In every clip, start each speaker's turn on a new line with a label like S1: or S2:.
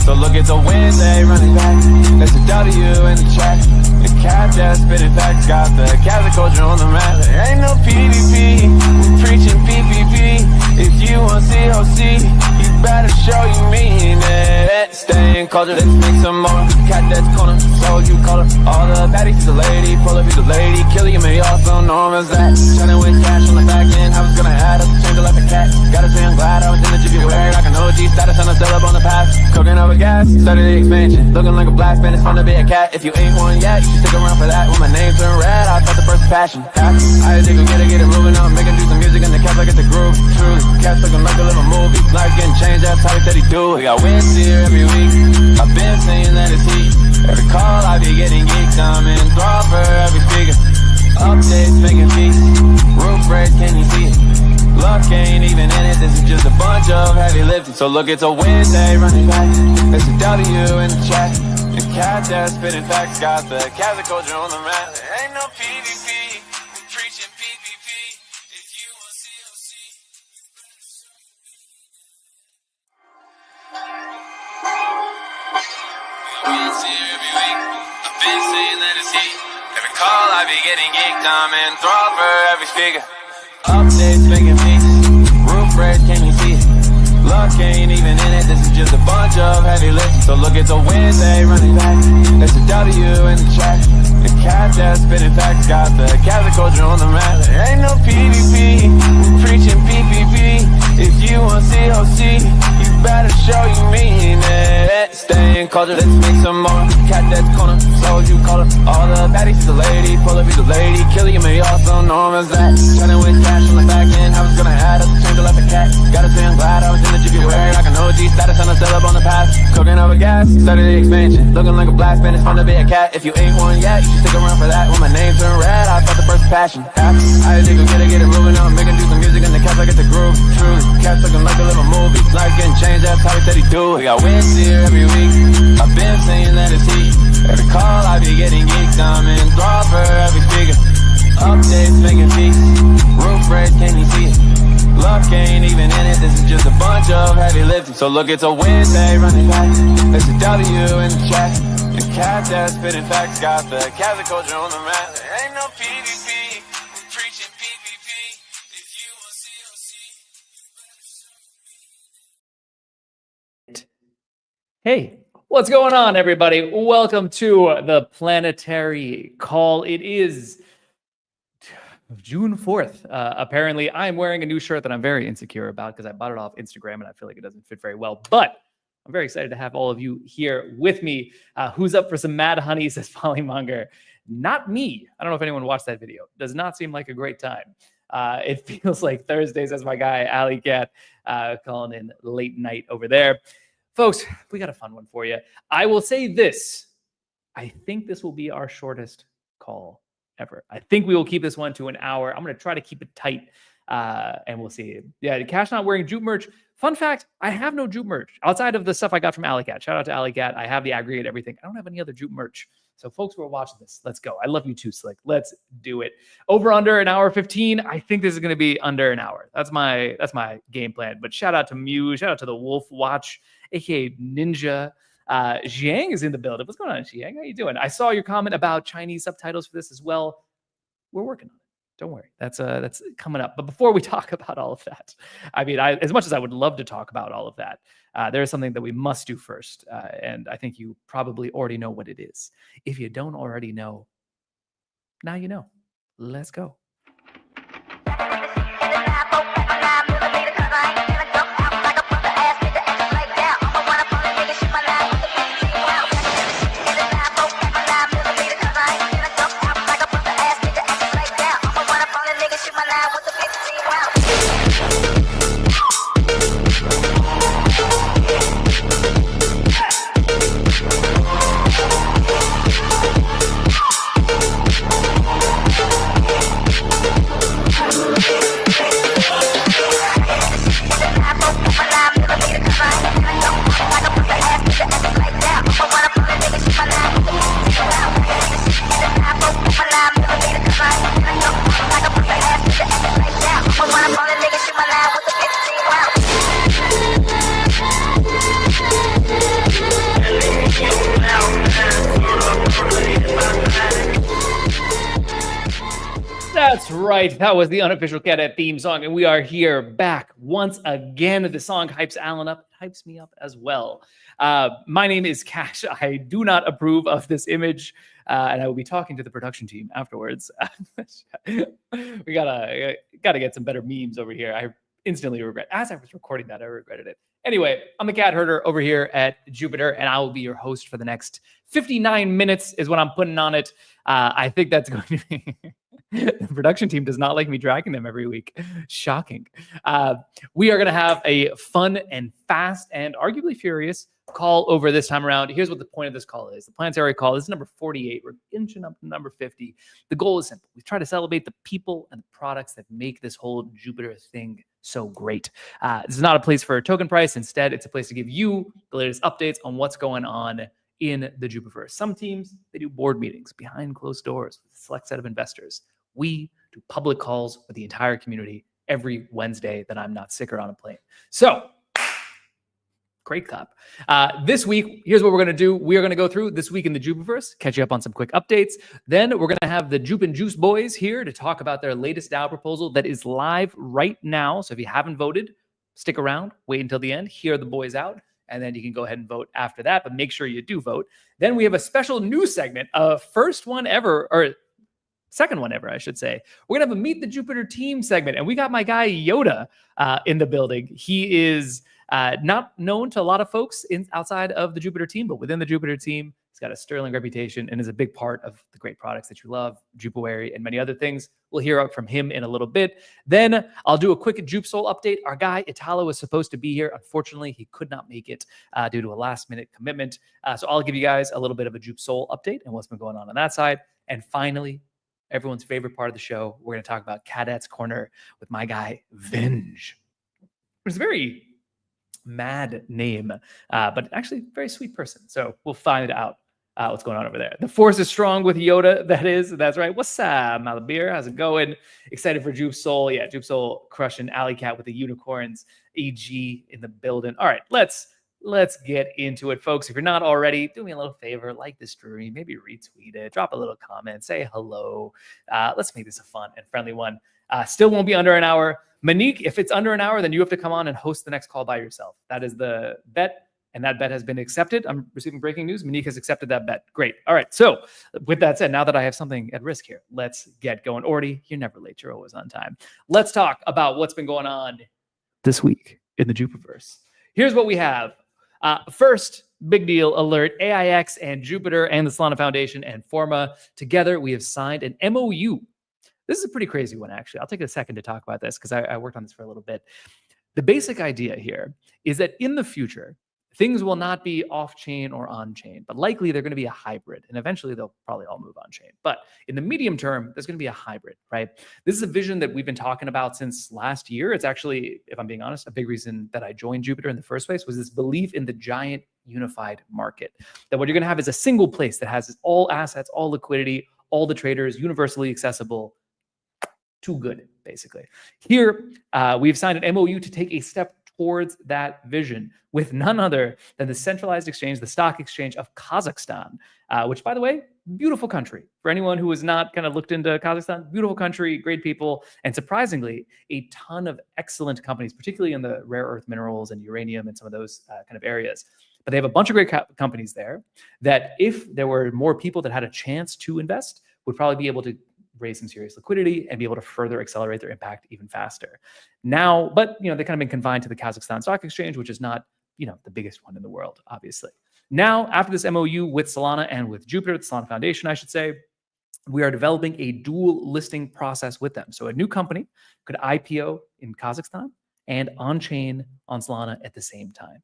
S1: So look, it's a Wednesday running back. There's a W in the chat. The Catdets spitting facts, got the Catdet culture on the map. There ain't no PvP, we preaching PvP. If you want COC, you better show you mean it. Stay in culture, let's make some more. Catdets corner, so you call her. All the baddies is a lady, pull up, he's a lady. Killing me also known as that. Chatting with cash on the back end, I was gonna add up, change it like a cat. Gotta say I'm glad I was in the Jupiverse. Like an OG status and I'm still up on the path. Cooking over gas, started the expansion. Looking like a black man, it's fun to be a cat. If you ain't one yet, you should stick around for that. When my name turned red, I felt the first passion. I had to go get it moving on. Making do some music in the cats like it's a groove. Truly, cats looking like a little movie. Life getting changed, that's how he said he do. He got wins here every week. I've been saying that it's heat. Every call I be getting geeked. I'm in thrall for every speaker. Updates making feast. Roof breaks, can you see it? Luck ain't even in it. This is just a bunch of heavy lifting. So look, it's a Wednesday running back. There's a W in the chat. The Catdets spitting facts, got the Catdet culture on the map. There ain't no PvP, we preaching PvP. If you want COC, you better show me. Wins here every week. I've been saying that it's heat. Every call I be getting geeked. I'm in thrall for every speaker. Updates making feast. Roof breaks, can you see it? Luck ain't even in it. This is just a bunch of heavy lifting. So look, it's a Wednesday running back. There's a W in the chat. The Catdets spitting facts, got the Catdet culture on the map. There ain't no PvP, we preaching PvP. If you want COC, you better show you mean it. Stay in culture, let's make some more. Catdets corner, so you call her. All the baddies is a lady, pull up, he's a lady. Killing me also known as that. Chatting with cash on the back end, I was gonna add up, change it like a cat. Gotta say I'm glad I was in the Jupiverse. Like an OG status and I'm still up on the path. Cooking over gas, started the expansion. Looking like a black man, it's fun to be a cat. If you ain't one yet, you should stick around for that. When my name turned red, I felt the first passion. I had to go get it moving on. Making do some music in the cats like it's a groove. Truly, cats looking like a little movie. Life getting changed, that's how he said he do. He got wins here every week. I've been saying that it's heat. Every call I be getting geeked. I'm in thrall for every speaker. Updates making feast. Roof breaks, can you see it? Luck ain't even in it. This is just a bunch of heavy lifting. So look, it's a Wednesday running back. There's a W in the chat. The Catdets spitting facts, got the Catdet culture on the map. There ain't no PvP, we preaching PvP. If you want COC, you better show me.
S2: Hey, what's going on, everybody? Welcome to the Planetary call. It is June 4th. Apparently, I'm wearing a new shirt that I'm very insecure about because I bought it off Instagram and I feel like it doesn't fit very well. But I'm very excited to have all of you here with me. Who's up for some Mad Honey, says Polymonger. Not me. I don't know if anyone watched that video. Does not seem like a great time. It feels like Thursdays, as my guy, Alley Cat, calling in late night over there. Folks, we got a fun one for you. I will say this. I think this will be our shortest call ever. I think we will keep this one to an hour. I'm going to try to keep it tight, and we'll see. Yeah, Cash not wearing Jupe merch. Fun fact, I have no Jupe merch outside of the stuff I got from Alley Cat. Shout out to Alley Cat. I have the aggregate everything. I don't have any other Jupe merch. So folks who are watching this, let's go. I love you too, Slick. Let's do it. Over under an hour 15. I think this is going to be under an hour. That's my game plan. But shout out to Mew. Shout out to the Wolf Watch, aka Ninja. Jiang is in the building. What's going on, Jiang? How you doing? I saw your comment about Chinese subtitles for this as well. We're working on it. Don't worry. That's coming up. But before we talk about all of that, I mean, as much as I would love to talk about all of that, there is something that we must do first. And I think you probably already know what it is. If you don't already know, now you know. Let's go. That's right. That was the unofficial Cadet theme song, and we are here back once again. The song hypes Alan up, it hypes me up as well. My name is Cash. I do not approve of this image, and I will be talking to the production team afterwards. We gotta get some better memes over here. I instantly regret. As I was recording that, I regretted it. Anyway, I'm the cat herder over here at Jupiter, and I will be your host for the next 59 minutes is what I'm putting on it. I think that's going to be... The production team does not like me dragging them every week. Shocking. We are going to have a fun and fast and arguably furious call over this time around. Here's what the point of this call is. The Planetary call, this is number 48. We're inching up to number 50. The goal is simple. We try to celebrate the people and the products that make this whole Jupiter thing so great. This is not a place for a token price. Instead, it's a place to give you the latest updates on what's going on in the Jupiverse. Some teams, they do board meetings behind closed doors with a select set of investors. We do public calls with the entire community every Wednesday that I'm not sick or on a plane. So, great clap. This week, here's what we're going to do. We are going to go through this week in the Jupiverse, catch you up on some quick updates. Then we're going to have the JUP JUICE boys here to talk about their latest DAO proposal that is live right now. So if you haven't voted, stick around, wait until the end, hear the boys out, and then you can go ahead and vote after that, but make sure you do vote. Then we have a special news segment, first one ever, or second one ever, I should say. We're going to have a Meet the Jupiter team segment, and we got my guy Yoda in the building. He is not known to a lot of folks outside of the Jupiter team, but within the Jupiter team, he's got a sterling reputation and is a big part of the great products that you love, Jupiwary and many other things. We'll hear from him in a little bit. Then I'll do a quick JupSOL update. Our guy Italo was supposed to be here. Unfortunately, he could not make it due to a last-minute commitment. So I'll give you guys a little bit of a JupSOL update and what's been going on that side. And finally, everyone's favorite part of the show, we're going to talk about Catdets Corner with my guy Venge. It's a very mad name, but actually very sweet person. So we'll find out what's going on over there. The force is strong with Yoda. That's right. What's up, Malabir? How's it going? Excited for JupSOL. Yeah, JupSOL crushing Alley Cat with the unicorns. AG in the building. All right, let's get into it, folks. If you're not already, do me a little favor, like the stream, maybe retweet it, drop a little comment, say hello. Let's make this a fun and friendly one. Still won't be under an hour. Monique, if it's under an hour, then you have to come on and host the next call by yourself. That is the bet, and that bet has been accepted. I'm receiving breaking news. Monique has accepted that bet. Great. All right. So with that said, now that I have something at risk here, let's get going. Orty, you're never late. You're always on time. Let's talk about what's been going on this week in the Jupiverse. Here's what we have. First, big deal alert, AIX and Jupiter and the Solana Foundation and Forma together, we have signed an MOU. This is a pretty crazy one, actually. I'll take a second to talk about this because I worked on this for a little bit. The basic idea here is that in the future, things will not be off-chain or on-chain, but likely they're going to be a hybrid, and eventually they'll probably all move on-chain. But in the medium term, there's going to be a hybrid, right? This is a vision that we've been talking about since last year. It's actually, if I'm being honest, a big reason that I joined Jupiter in the first place was this belief in the giant unified market, that what you're going to have is a single place that has all assets, all liquidity, all the traders, universally accessible. Too good, basically. Here, we've signed an MOU to take a step towards that vision with none other than the centralized exchange, the stock exchange of Kazakhstan, which, by the way, beautiful country. For anyone who has not kind of looked into Kazakhstan, beautiful country, great people, and surprisingly, a ton of excellent companies, particularly in the rare earth minerals and uranium and some of those kind of areas. But they have a bunch of great companies there that if there were more people that had a chance to invest, would probably be able to raise some serious liquidity and be able to further accelerate their impact even faster. Now, but they kind of been confined to the Kazakhstan Stock Exchange, which is not, the biggest one in the world, obviously. Now, after this MOU with Solana and with Jupiter, the Solana Foundation, I should say, we are developing a dual listing process with them. So a new company could IPO in Kazakhstan and on-chain on Solana at the same time.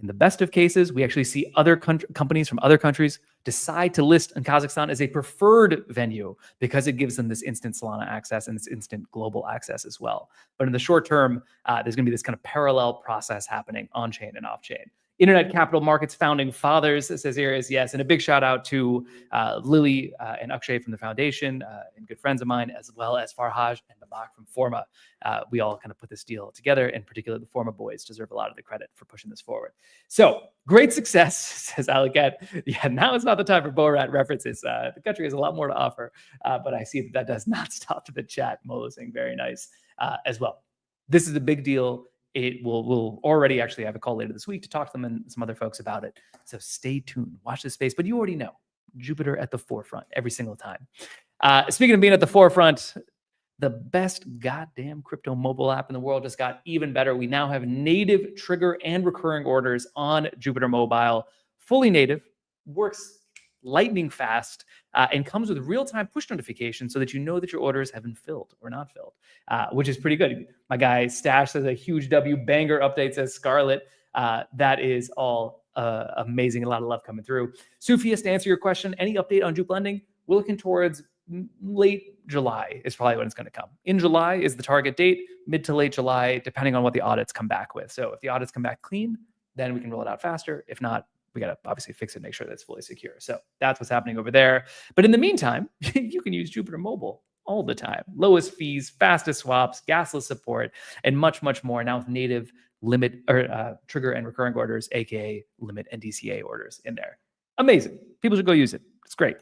S2: In the best of cases, we actually see other companies from other countries decide to list in Kazakhstan as a preferred venue because it gives them this instant Solana access and this instant global access as well. But in the short term, there's going to be this kind of parallel process happening on-chain and off-chain. Internet capital markets founding fathers, says Iris. Yes, and a big shout out to Lily and Akshay from the foundation and good friends of mine, as well as Farhaj and Babak from Forma. We all kind of put this deal together, and particularly the Forma boys deserve a lot of the credit for pushing this forward. So great success, says Alicat. Yeah, now is not the time for Borat references. The country has a lot more to offer, but I see that does not stop to the chat. Molo saying very nice as well. This is a big deal. We'll already actually have a call later this week to talk to them and some other folks about it. So stay tuned, watch this space. But you already know, Jupiter at the forefront every single time. Speaking of being at the forefront, the best goddamn crypto mobile app in the world just got even better. We now have native trigger and recurring orders on Jupiter Mobile, fully native, works lightning fast, and comes with real-time push notifications so that you know that your orders have been filled or not filled, which is pretty good. My guy Stash says a huge W. Banger update, says Scarlett. That is all amazing. A lot of love coming through. Sufias, to answer your question, any update on Jupe lending? We're looking towards late July is probably when it's going to come. In July is the target date, mid to late July, depending on what the audits come back with. So if the audits come back clean, then we can roll it out faster. If not, we got to obviously fix it, make sure that it's fully secure. So that's what's happening over there. But in the meantime, you can use Jupiter Mobile all the time. Lowest fees, fastest swaps, gasless support, and much, much more now with native limit or trigger and recurring orders, aka limit and DCA orders in there. Amazing. People should go use it. It's great.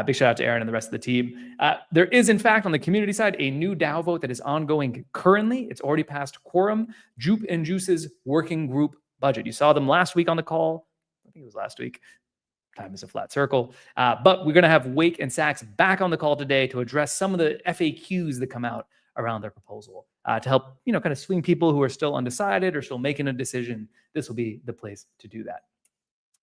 S2: Big shout out to Aaron and the rest of the team. There is, in fact, on the community side, a new DAO vote that is ongoing currently. It's already passed quorum. JUP Juice's working group budget. You saw them last week on the call. I think it was last week. Time is a flat circle. But we're going to have Wake and Sachs back on the call today to address some of the FAQs that come out around their proposal to help, kind of swing people who are still undecided or still making a decision. This will be the place to do that.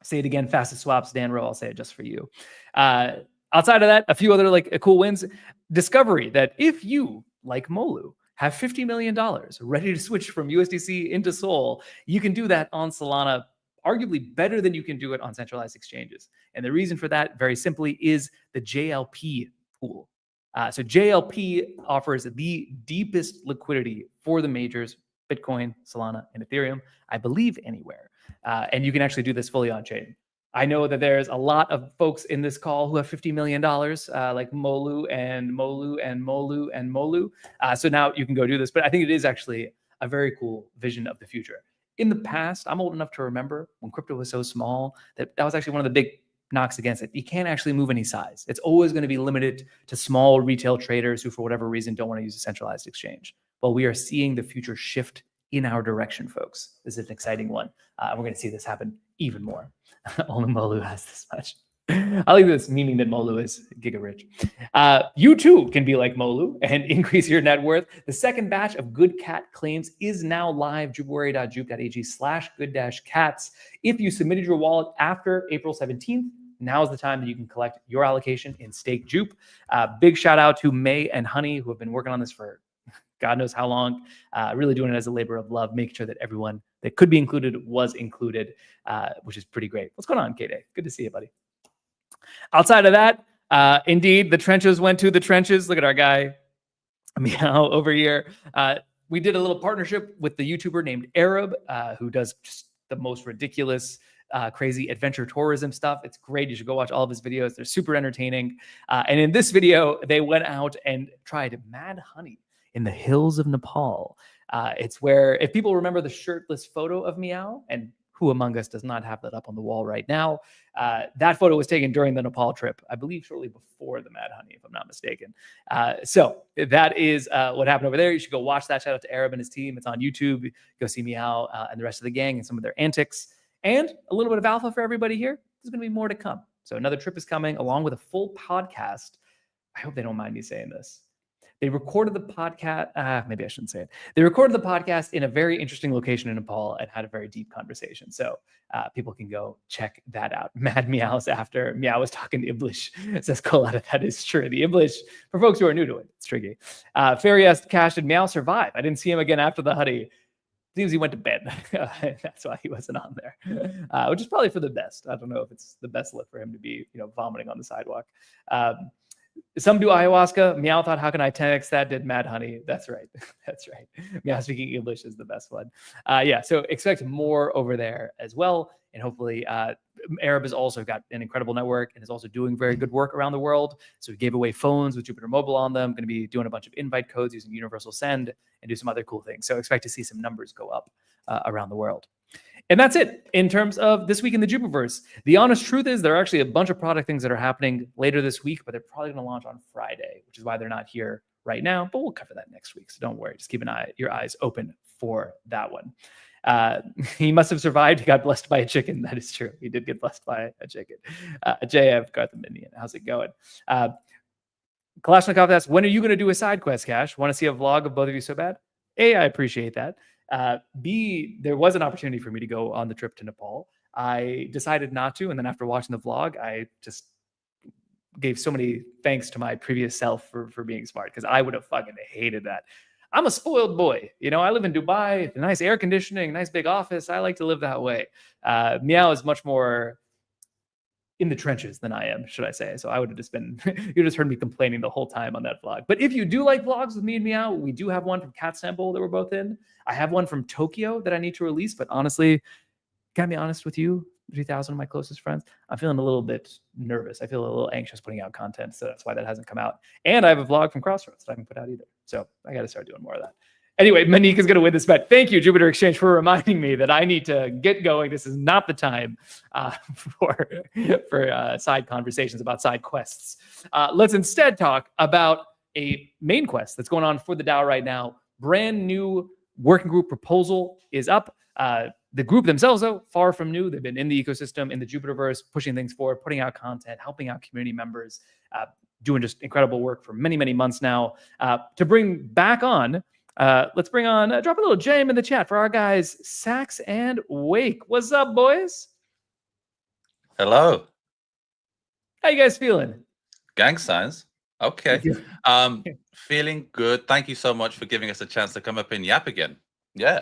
S2: Say it again, fastest swaps, Dan Rowe, I'll say it just for you. Outside of that, a few other cool wins. Discovery that if you, like Molu, have $50 million ready to switch from USDC into Sol, you can do that on Solana arguably better than you can do it on centralized exchanges. And the reason for that, very simply, is the JLP pool. So JLP offers the deepest liquidity for the majors, Bitcoin, Solana, and Ethereum, I believe anywhere. And you can actually do this fully on-chain. I know that there's a lot of folks in this call who have $50 million, like Molu and Molu and Molu and Molu. So now you can go do this. But I think it is actually a very cool vision of the future. In the past, I'm old enough to remember when crypto was so small that was actually one of the big knocks against it. You can't actually move any size. It's always going to be limited to small retail traders who, for whatever reason, don't want to use a centralized exchange. Well, we are seeing the future shift in our direction, folks. This is an exciting one. We're going to see this happen even more. Only Molu has this much. I like this, meaning that Molu is giga rich. You too can be like Molu and increase your net worth. The second batch of Good Cat claims is now live. jupeworry.jupe.ag/good-cats. If you submitted your wallet after April 17th, now is the time that you can collect your allocation in stake Jupe. Big shout out to May and Honey, who have been working on this for God knows how long, really doing it as a labor of love, making sure that everyone that could be included was included, which is pretty great. What's going on, K-Day? Good to see you, buddy. Outside of that, indeed, the trenches went to the trenches. Look at our guy, Meow, over here. We did a little partnership with the YouTuber named Arab, who does just the most ridiculous, crazy adventure tourism stuff. It's great. You should go watch all of his videos. They're super entertaining. And in this video, they went out and tried mad honey in the hills of Nepal. It's where, if people remember the shirtless photo of Meow, and who among us does not have that up on the wall right now, that photo was taken during the Nepal trip, I believe shortly before the Mad Honey, if I'm not mistaken. So that is what happened over there. You should go watch that. Shout out to Arab and his team. It's on YouTube. Go see Meow and the rest of the gang and some of their antics. And a little bit of alpha for everybody here. There's going to be more to come. So another trip is coming along with a full podcast. I hope they don't mind me saying this. They recorded the podcast. Maybe I shouldn't say it. They recorded the podcast in a very interesting location in Nepal and had a very deep conversation. So people can go check that out. Mad Meows after Meow was talking to English. Says Coletta, that is true. The English, for folks who are new to it, it's tricky. Fairy asked Cash, did Meow survive? I didn't see him again after the honey. Seems he went to bed. That's why he wasn't on there, which is probably for the best. I don't know if it's the best look for him to be, vomiting on the sidewalk. Some do ayahuasca. Meow thought, how can I 10x that? Did Mad Honey. That's right. That's right. Meow speaking English is the best one. Yeah, so expect more over there as well. And hopefully, Arab has also got an incredible network and is also doing very good work around the world. So we gave away phones with Jupiter Mobile on them. Going to be doing a bunch of invite codes using Universal Send and do some other cool things. So expect to see some numbers go up around the world. And that's it in terms of this week in the Jupiverse. The honest truth is there are actually a bunch of product things that are happening later this week, but they're probably going to launch on Friday, which is why they're not here right now. But we'll cover that next week, so don't worry. Just keep your eyes open for that one. He must have survived. He got blessed by a chicken. That is true. He did get blessed by a chicken. JF got the minion. How's it going? Kalashnikov asks, when are you going to do a side quest, Cash? Want to see a vlog of both of you so bad? A, I appreciate that. B, there was an opportunity for me to go on the trip to Nepal. I decided not to. And then after watching the vlog, I just gave so many thanks to my previous self for being smart, because I would have fucking hated that. I'm a spoiled boy. You know, I live in Dubai, nice air conditioning, nice big office. I like to live that way. Meow is much more in the trenches than I am, should I say. So I would have just been, you just heard me complaining the whole time on that vlog. But if you do like vlogs with me and Meow, we do have one from Catdets that we're both in. I have one from Tokyo that I need to release, but honestly, gotta be honest with you, 3,000 of my closest friends, I'm feeling a little bit nervous. I feel a little anxious putting out content, so that's why that hasn't come out. And I have a vlog from Crossroads that I haven't put out either. So I got to start doing more of that. Anyway, Monique is going to win this bet. Thank you, Jupiter Exchange, for reminding me that I need to get going. This is not the time for side conversations about side quests. Let's instead talk about a main quest that's going on for the DAO right now. Brand new working group proposal is up. The group themselves, though, far from new. They've been in the ecosystem, in the Jupiverse, pushing things forward, putting out content, helping out community members, doing just incredible work for many, many months now. To bring back on, let's bring on, drop a little jam in the chat for our guys, Sax and Wake. What's up, boys?
S3: Hello.
S2: How you guys feeling?
S3: Gang signs. Okay. Feeling good. Thank you so much for giving us a chance to come up and yap again. Yeah.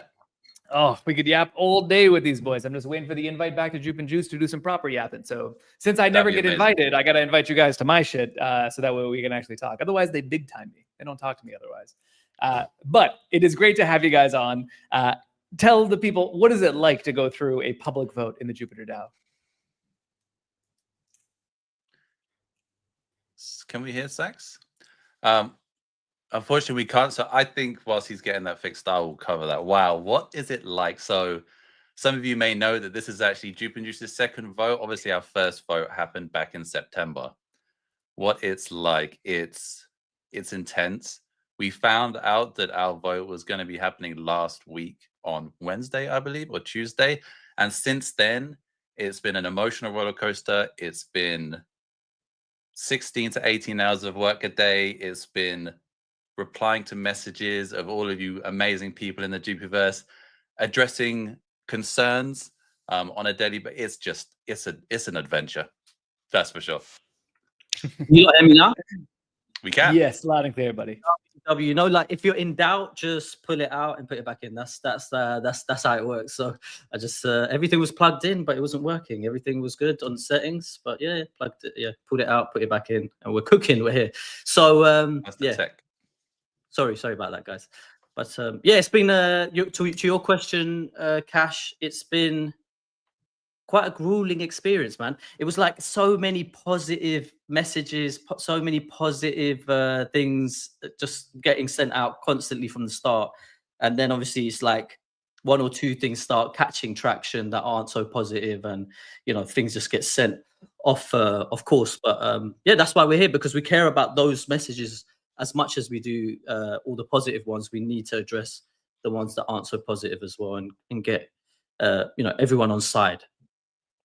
S2: Oh, we could yap all day with these boys. I'm just waiting for the invite back to Jup and Juice to do some proper yapping. So since I never get invited, I got to invite you guys to my shit so that way we can actually talk. Otherwise, they big time me. They don't talk to me otherwise. But it is great to have you guys on. Tell the people, what is it like to go through a public vote in the Jupiter DAO?
S3: Can we hear Sax? Unfortunately, we can't. So I think whilst he's getting that fixed, I will cover that. Wow, what is it like? So some of you may know that this is actually Jup and Juice's second vote. Obviously, our first vote happened back in September. What it's like, it's intense. We found out that our vote was going to be happening last week on Wednesday, I believe, or Tuesday. And since then, it's been an emotional roller coaster. It's been 16 to 18 hours of work a day. It's been replying to messages of all of you amazing people in the Jupiverse, addressing concerns on a daily basis. It's an adventure. That's for sure.
S4: You lot hear me now?
S3: We can.
S2: Yes, loud and clear, buddy.
S4: You know, like if you're in doubt, just pull it out and put it back in. That's how it works. So I just everything was plugged in, but it wasn't working. Everything was good on settings, but yeah, plugged it, yeah, pulled it out, put it back in, and we're cooking. We're here. So
S3: That's the tech.
S4: Sorry about that, guys. But yeah, it's been to your question, Cash. It's been quite a grueling experience, man. It was like so many positive messages, so many positive things just getting sent out constantly from the start. And then obviously it's like one or two things start catching traction that aren't so positive, and you know, things just get sent off, of course. But yeah, that's why we're here, because we care about those messages as much as we do all the positive ones. We need to address the ones that aren't so positive as well, and get you know, everyone on side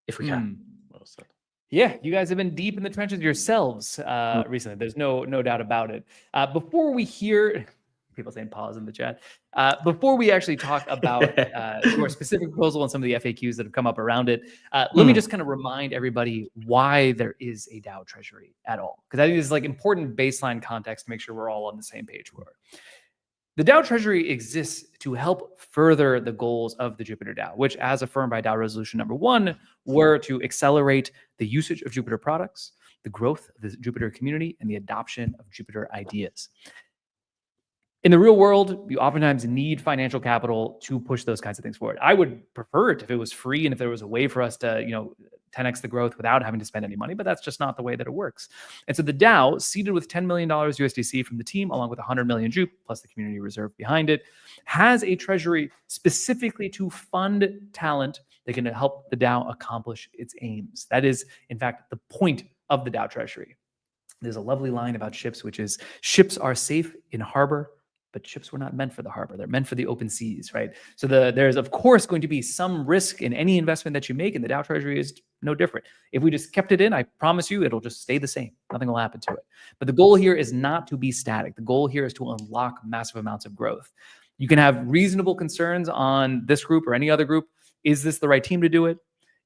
S4: if we can.
S3: Well said.
S2: Yeah, you guys have been deep in the trenches yourselves recently. There's no doubt about it. Before we hear people saying pause in the chat, before we actually talk about your specific proposal and some of the FAQs that have come up around it, let me just kind of remind everybody why there is a DAO treasury at all, because I think this is like important baseline context to make sure we're all on the same page. The DAO treasury exists to help further the goals of the Jupiter DAO, which, as affirmed by DAO resolution number 1, were to accelerate the usage of Jupiter products, the growth of the Jupiter community and the adoption of Jupiter ideas. In the real world, you oftentimes need financial capital to push those kinds of things forward. I would prefer it if it was free and if there was a way for us to, 10x the growth without having to spend any money, but that's just not the way that it works. And so the DAO, seeded with $10 million USDC from the team, along with 100 million Jupe, plus the community reserve behind it, has a treasury specifically to fund talent that can help the DAO accomplish its aims. That is, in fact, the point of the DAO treasury. There's a lovely line about ships, which is, ships are safe in harbor, but ships were not meant for the harbor. They're meant for the open seas, right? So there's, of course, going to be some risk in any investment that you make, and the DAO treasury is no different. If we just kept it in, I promise you, it'll just stay the same. Nothing will happen to it. But the goal here is not to be static. The goal here is to unlock massive amounts of growth. You can have reasonable concerns on this group or any other group. Is this the right team to do it?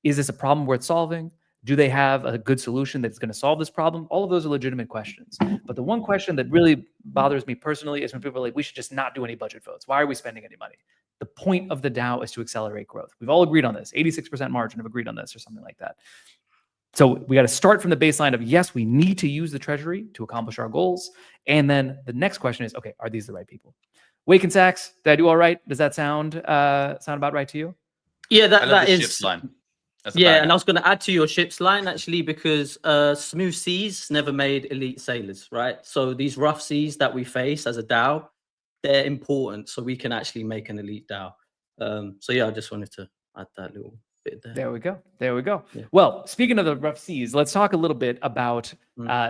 S2: Is this a problem worth solving? Do they have a good solution that's going to solve this problem? All of those are legitimate questions. But the one question that really bothers me personally is when people are like, we should just not do any budget votes. Why are we spending any money? The point of the DAO is to accelerate growth. We've all agreed on this. 86% margin have agreed on this or something like that. So we got to start from the baseline of, yes, we need to use the treasury to accomplish our goals. And then the next question is, okay, are these the right people? Wake and Sachs, did I do all right? Does that sound about right to you?
S4: Yeah,
S3: I love
S4: that
S3: the
S4: is.
S3: ships line. That's
S4: Yeah, and I was going to add to your ships line actually, because smooth seas never made elite sailors, right? So these rough seas that we face as a DAO, they're important, so we can actually make an elite DAO. So yeah, I just wanted to add that little bit there.
S2: There we go. There we go.
S4: Yeah.
S2: Well, speaking of the rough seas, let's talk a little bit about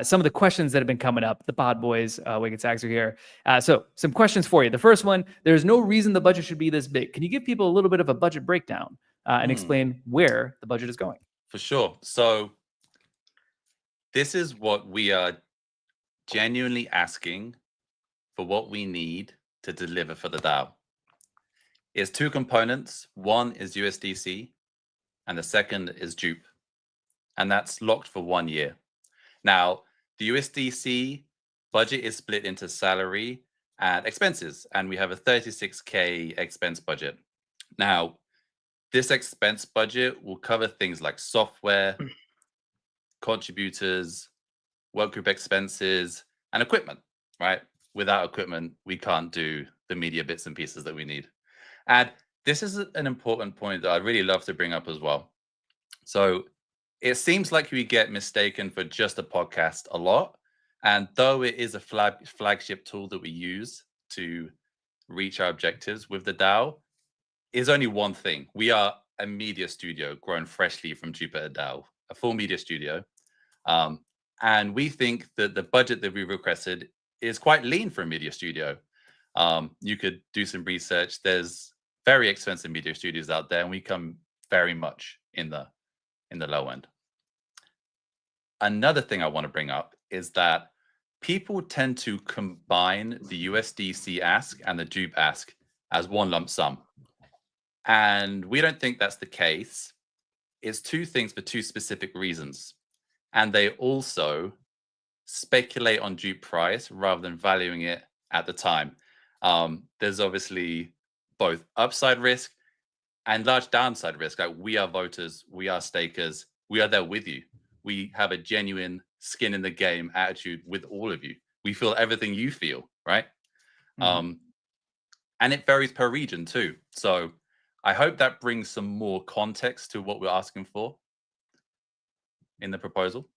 S2: some of the questions that have been coming up. The pod boys, Wicked Sacks are here. So some questions for you. The first one, there's no reason the budget should be this big. Can you give people a little bit of a budget breakdown and explain where the budget is going?
S3: For sure. So this is what we are genuinely asking for, what we need to deliver for the DAO. It's two components. One is USDC and the second is Jupe. And that's locked for 1 year. Now, the USDC budget is split into salary and expenses, and we have a 36K expense budget. Now, this expense budget will cover things like software, contributors, workgroup expenses, and equipment, right? Without equipment, we can't do the media bits and pieces that we need. And this is an important point that I'd really love to bring up as well. So it seems like we get mistaken for just a podcast a lot. And though it is a flagship tool that we use to reach our objectives with the DAO, is only one thing. We are a media studio grown freshly from Jupiter DAO, a full media studio. And we think that the budget that we requested is quite lean for a media studio. You could do some research. There's very expensive media studios out there, and we come very much in the low end. Another thing I want to bring up is that people tend to combine the USDC ask and the Jupe ask as one lump sum. And we don't think that's the case. It's two things for two specific reasons. And they also speculate on Jupe price rather than valuing it at the time. There's obviously both upside risk and large downside risk. Like, we are voters, we are stakers, we are there with you. We have a genuine skin in the game attitude with all of you. We feel everything you feel, right? And it varies per region too. So I hope that brings some more context to what we're asking for in the proposal.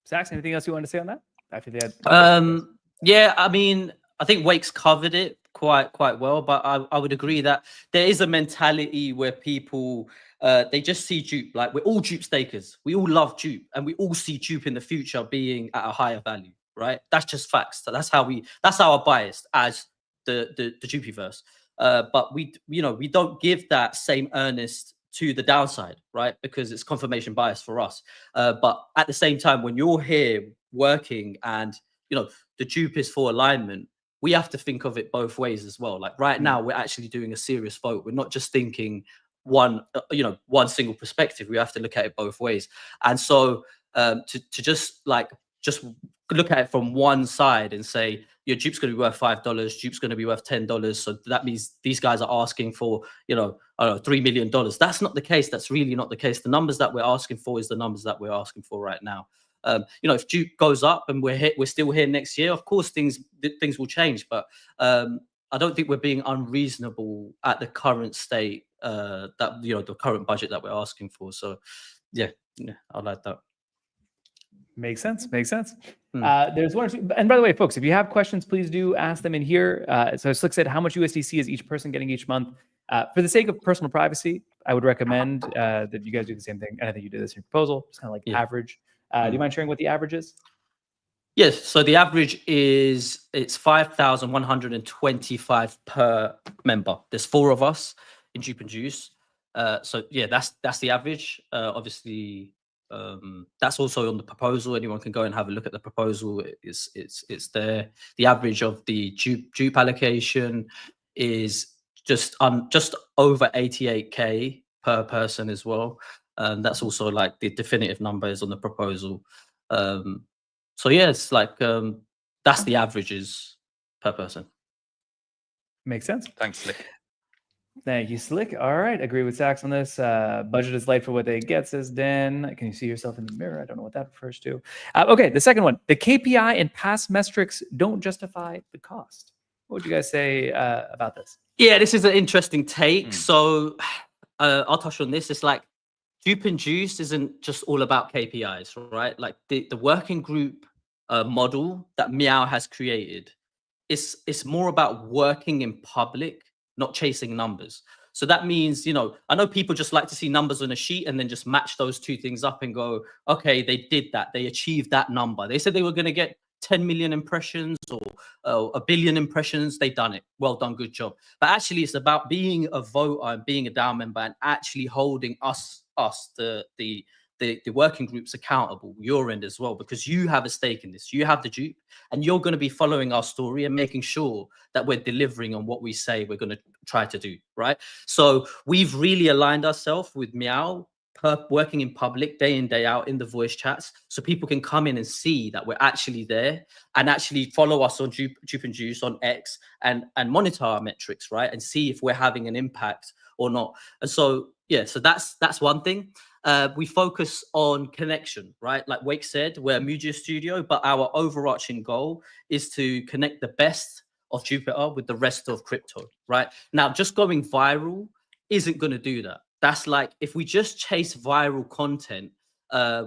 S2: Sachs, anything else you want to say on that? After that,
S4: yeah, I mean, I think Wake's covered it quite well, but I would agree that there is a mentality where people they just see Jupe. Like, we're all Jupe stakers. We all love Jupe, and we all see Jupe in the future being at a higher value, right? That's just facts. So that's our bias as the Jupiverse. But we don't give that same earnest to the downside, right? Because it's confirmation bias for us. But at the same time, when you're here working and the Jupe is for alignment, we have to think of it both ways as well. Like, right now, we're actually doing a serious vote. We're not just thinking one single perspective. We have to look at it both ways. And so to just look at it from one side and say, your dupe's going to be worth $5, dupe's going to be worth $10. So that means these guys are asking for, I don't know, $3 million. That's not the case. That's really not the case. The numbers that we're asking for is the numbers that we're asking for right now. If dupe goes up and we're still here next year, of course things will change. But I don't think we're being unreasonable at the current state, that the current budget that we're asking for. So yeah, I like that.
S2: Makes sense.
S4: Hmm.
S2: There's one or two, and by the way, folks, if you have questions, please do ask them in here. So Slick said, how much USDC is each person getting each month? For the sake of personal privacy, I would recommend that you guys do the same thing. And I think you did this in your proposal, just kind of like average. Do you mind sharing what the average is?
S4: Yes. So the average it's 5,125 per member. There's 4 of us in Jupe and Juice. So yeah, that's the average. Obviously, that's also on the proposal. Anyone can go and have a look at the proposal. It's there. The average of the Jupe allocation is just over 88K per person as well. That's also like the definitive numbers on the proposal. So yeah, it's like that's the averages per person.
S2: Makes sense.
S3: Thanks, Slick.
S2: Thank you, Slick. All right, agree with Sax on this. Budget is light for what they get, says Dan. Can you see yourself in the mirror? I don't know what that refers to. Okay, the second one. The KPI and past metrics don't justify the cost. What would you guys say about this?
S4: Yeah, this is an interesting take. So I'll touch on this. It's like Jupe and Juice isn't just all about KPIs, right? Like the working group model that Meow has created, it's more about working in public, not chasing numbers. So that means, I know people just like to see numbers on a sheet and then just match those two things up and go, okay, they did that. They achieved that number. They said they were going to get 10 million impressions or 1 billion impressions. They done it. Well done. Good job. But actually, it's about being a voter and being a DAO member and actually holding us, the working groups accountable, your end as well, because you have a stake in this. You have the Jupe, and you're going to be following our story and making sure that we're delivering on what we say we're going to try to do, right? So we've really aligned ourselves with Meow, working in public day in, day out in the voice chats, so people can come in and see that we're actually there and actually follow us on Jupe and Juice on X and monitor our metrics, right? And see if we're having an impact or not. And so, yeah, so that's one thing. We focus on connection, right? Like Wake said, we're a media studio, but our overarching goal is to connect the best of Jupiter with the rest of crypto, right? Now, just going viral isn't going to do that. That's like, if we just chase viral content,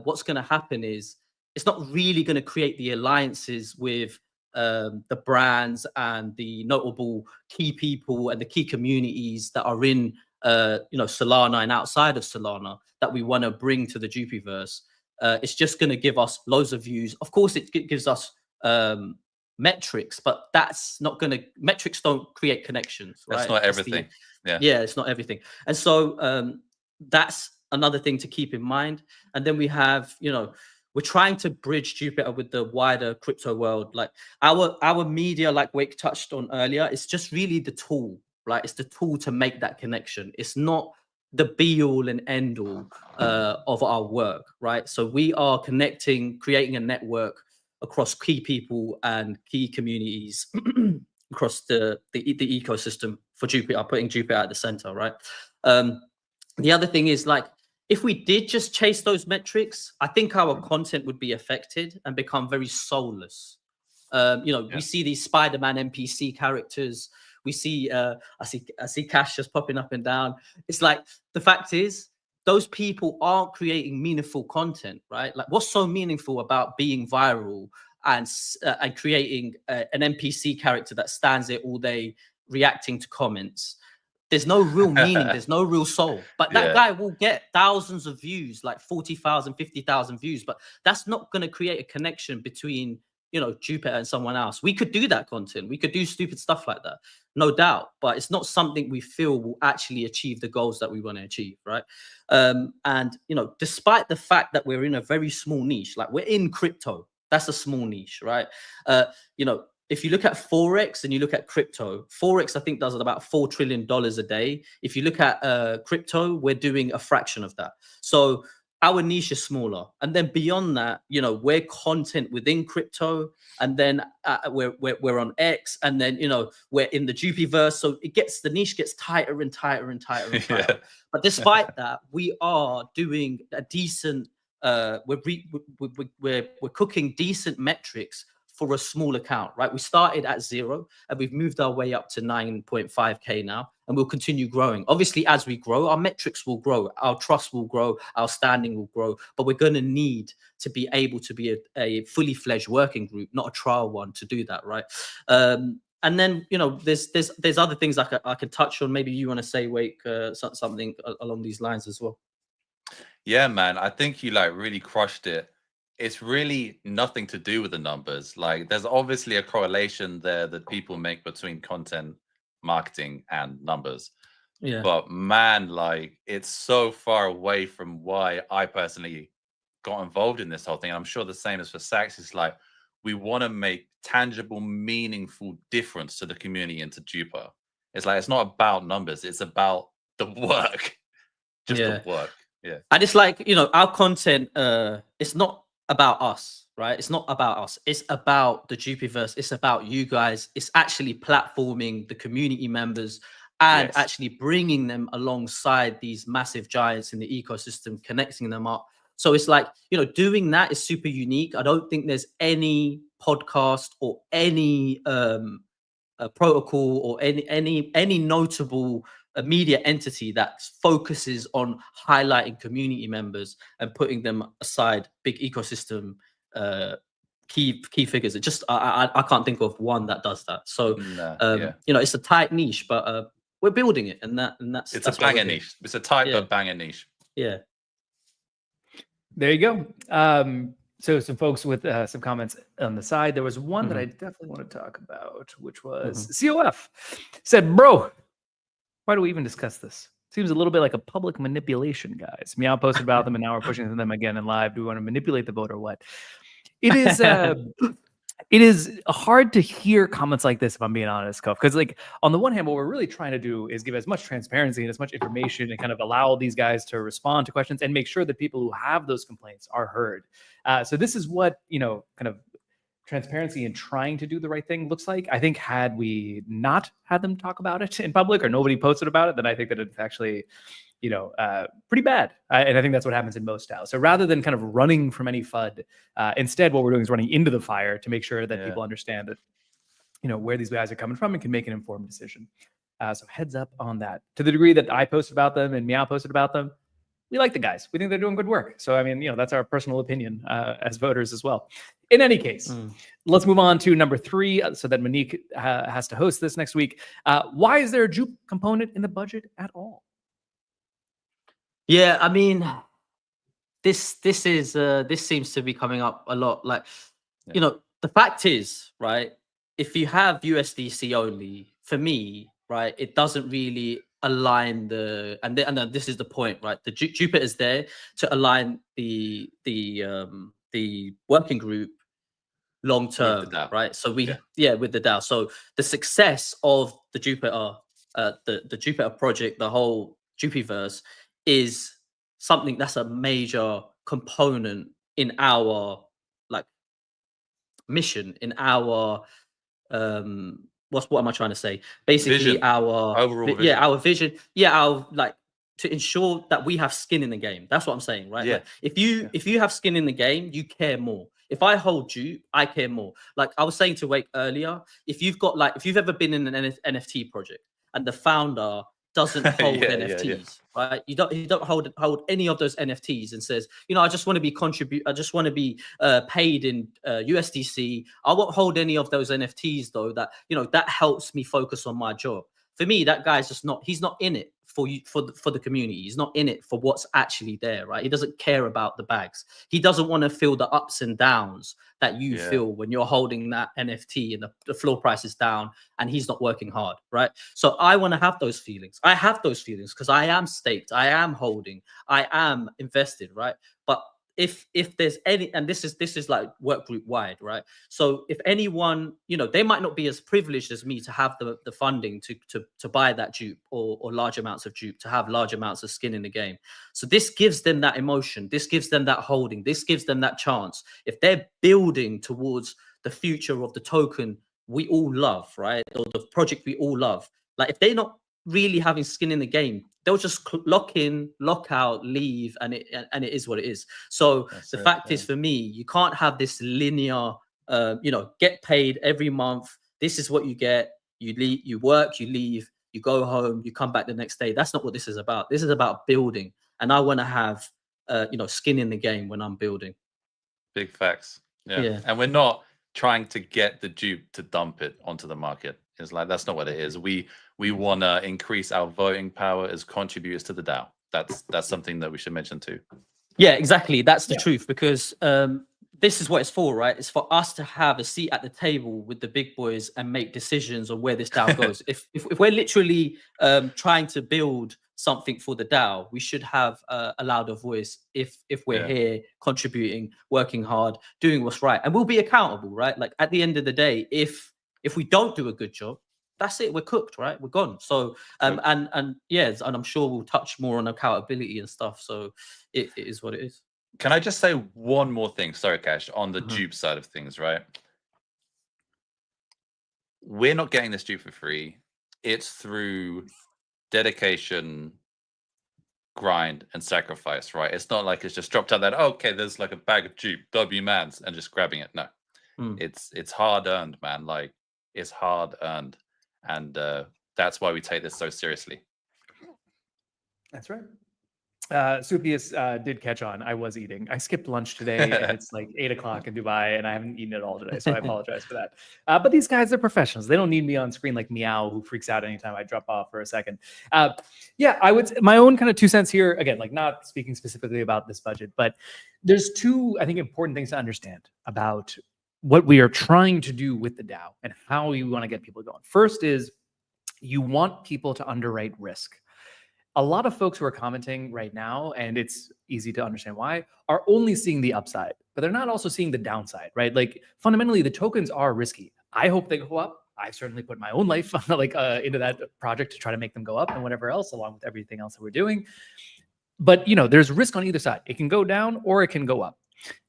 S4: what's going to happen is it's not really going to create the alliances with the brands and the notable key people and the key communities that are in Solana and outside of Solana that we want to bring to the Jupiverse. It's just going to give us loads of views. Of course, it gives us metrics, but that's not going to, metrics don't create connections, right?
S3: That's not everything.
S4: Yeah, it's not everything. And so that's another thing to keep in mind. And then we have, we're trying to bridge Jupiter with the wider crypto world. Like our media, like Wake touched on earlier, it's just really the tool, right? It's the tool to make that connection. It's not the be all and end all of our work, right? So we are connecting, creating a network across key people and key communities across the ecosystem for Jupiter, putting Jupiter at the center, right? The other thing is, like, if we did just chase those metrics, I think our content would be affected and become very soulless. We see these Spider-Man NPC characters. We see, I see Cash just popping up and down. It's like, the fact is, those people aren't creating meaningful content, right? Like, what's so meaningful about being viral and creating an NPC character that stands there all day reacting to comments? There's no real meaning. There's no real soul. But that guy will get thousands of views, like 40,000, 50,000 views. But that's not going to create a connection between, Jupiter and someone else. We could do that content. We could do stupid stuff like that, no doubt. But it's not something we feel will actually achieve the goals that we want to achieve, right? And, despite the fact that we're in a very small niche, like we're in crypto, that's a small niche, right? If you look at Forex and you look at crypto, Forex, I think, does about $4 trillion a day. If you look at crypto, we're doing a fraction of that. So our niche is smaller, and then beyond that, you know, we're content within crypto, and then we're on X, and then, you know, we're in the Jupiverse, so the niche gets tighter and tighter and tighter and tighter. But despite that, we are doing a decent. We're cooking decent metrics for a small account, right? We started at 0 and we've moved our way up to 9.5K now, and we'll continue growing. Obviously, as we grow, our metrics will grow, our trust will grow, our standing will grow, but we're going to need to be able to be a fully fledged working group, not a trial one, to do that, right? And then, you know, there's other things I could touch on. Maybe you want to say, Wake, something along these lines as well.
S3: Yeah, man, I think you like really crushed it. It's really nothing to do with the numbers. Like, there's obviously a correlation there that people make between content marketing and numbers.
S4: Yeah.
S3: But man, like, it's so far away from why I personally got involved in this whole thing. And I'm sure the same as for Sax. It's like, we want to make tangible, meaningful difference to the community and to Jupa. It's like, it's not about numbers. It's about the work. Just the work. Yeah.
S4: And it's like, you know, our content, it's not about us, right? It's not about us. It's about the Jupiverse. It's about you guys. It's actually platforming the community members and actually bringing them alongside these massive giants in the ecosystem, connecting them up. So it's like, you know, doing that is super unique. I don't think there's any podcast or any protocol or any notable a media entity that focuses on highlighting community members and putting them aside big ecosystem key figures. It just I can't think of one that does that. So you know, it's a tight niche, but we're building it, and that's
S3: a banger niche. It's a tight but banger niche.
S4: Yeah.
S2: There you go. So some folks with some comments on the side. There was one that I definitely want to talk about, which was COF said, "Bro, why do we even discuss this? Seems a little bit like a public manipulation, guys. Meow posted about them, and now we're pushing them again in live. Do we want to manipulate the vote or what?" It is it is hard to hear comments like this, if I'm being honest, Kof, because like on the one hand, what we're really trying to do is give as much transparency and as much information and kind of allow these guys to respond to questions and make sure that people who have those complaints are heard. So this is what, you know, kind of transparency and trying to do the right thing looks like. I think had we not had them talk about it in public or nobody posted about it, then I think that it's actually, you know, pretty bad. And I think that's what happens in most DAOs. So rather than kind of running from any FUD, instead what we're doing is running into the fire to make sure that people understand that, you know, where these guys are coming from and can make an informed decision. So heads up on that. To the degree that I posted about them and Meow posted about them, we like the guys. We think they're doing good work. So, I mean, you know, that's our personal opinion as voters as well. In any case, let's move on to number 3 so that Monique has to host this next week. Why is there a Jupe component in the budget at all?
S4: Yeah, I mean, this seems to be coming up a lot. Like, you know, the fact is, right, if you have USDC only, for me, right, it doesn't really align and this is the point, right? The Jupiter is there to align the working group long term, right? So with the DAO. So the success of the Jupiter, the Jupiter project, the whole Jupiverse, is something that's a major component in our like mission, in our what am I trying to say? Basically,
S3: vision.
S4: Our
S3: overall vision.
S4: Yeah, our vision. Yeah, our like to ensure that we have skin in the game. That's what I'm saying, right?
S3: Yeah.
S4: Like, if you have skin in the game, you care more. If I hold you, I care more. Like I was saying to Wake earlier, if you've ever been in an NFT project and the founder doesn't hold NFTs, right? You don't hold any of those NFTs and says, you know, I just want to be paid in USDC. I won't hold any of those NFTs though. That, you know, that helps me focus on my job. For me, that guy's just not. He's not in it for the community. He's not in it for what's actually there, right? He doesn't care about the bags. He doesn't want to feel the ups and downs that you feel when you're holding that NFT and the floor price is down and he's not working hard, right? So I want to have those feelings. I have those feelings because I am staked. I am holding. I am invested, right? But if there's any, and this is like work group wide, right? So if anyone, they might not be as privileged as me to have the funding to buy that dupe or large amounts of dupe, to have large amounts of skin in the game. So this gives them that emotion, this gives them that holding, this gives them that chance. If they're building towards the future of the token we all love, right, or the project we all love, like if they're not really having skin in the game, they'll just lock in, lock out, leave, and it is what it is. So the fact is, for me, you can't have this linear, get paid every month. This is what you get. You leave, you work, you leave, you go home, you come back the next day. That's not what this is about. This is about building, and I want to have, skin in the game when I'm building.
S3: Big facts. Yeah. And we're not trying to get the dupe to dump it onto the market. It's like, that's not what it is. We want to increase our voting power as contributors to the DAO. That's something that we should mention too.
S4: Yeah, exactly. That's the truth, because this is what it's for, right? It's for us to have a seat at the table with the big boys and make decisions on where this DAO goes. If we're literally trying to build something for the DAO, we should have a louder voice if we're here contributing, working hard, doing what's right, and we'll be accountable, right? Like at the end of the day, if we don't do a good job, that's it, we're cooked, right? We're gone. So and I'm sure we'll touch more on accountability and stuff. So it is what it is.
S3: Can I just say one more thing? Sorry, Cash, on the dupe side of things, right? We're not getting this dupe for free. It's through dedication, grind, and sacrifice, right? It's not like it's just dropped out that, okay, there's like a bag of dupe, W mans, and just grabbing it. No, it's hard earned, man. Like, it's hard earned, and that's why we take this so seriously.
S2: That's right. Supius did catch on. I was eating. I skipped lunch today, and it's like 8 o'clock in Dubai, and I haven't eaten it all today, so I apologize for that. But these guys, they're professionals. They don't need me on screen like Meow, who freaks out anytime I drop off for a second. I would, my own kind of 2 cents here, again, like not speaking specifically about this budget, but there's 2, I think, important things to understand about what we are trying to do with the DAO and how we want to get people going. First is, you want people to underwrite risk. A lot of folks who are commenting right now, and it's easy to understand why, are only seeing the upside, but they're not also seeing the downside, right? Like, fundamentally, the tokens are risky. I hope they go up. I've certainly put my own life into that project to try to make them go up and whatever else, along with everything else that we're doing. But, there's risk on either side. It can go down or it can go up.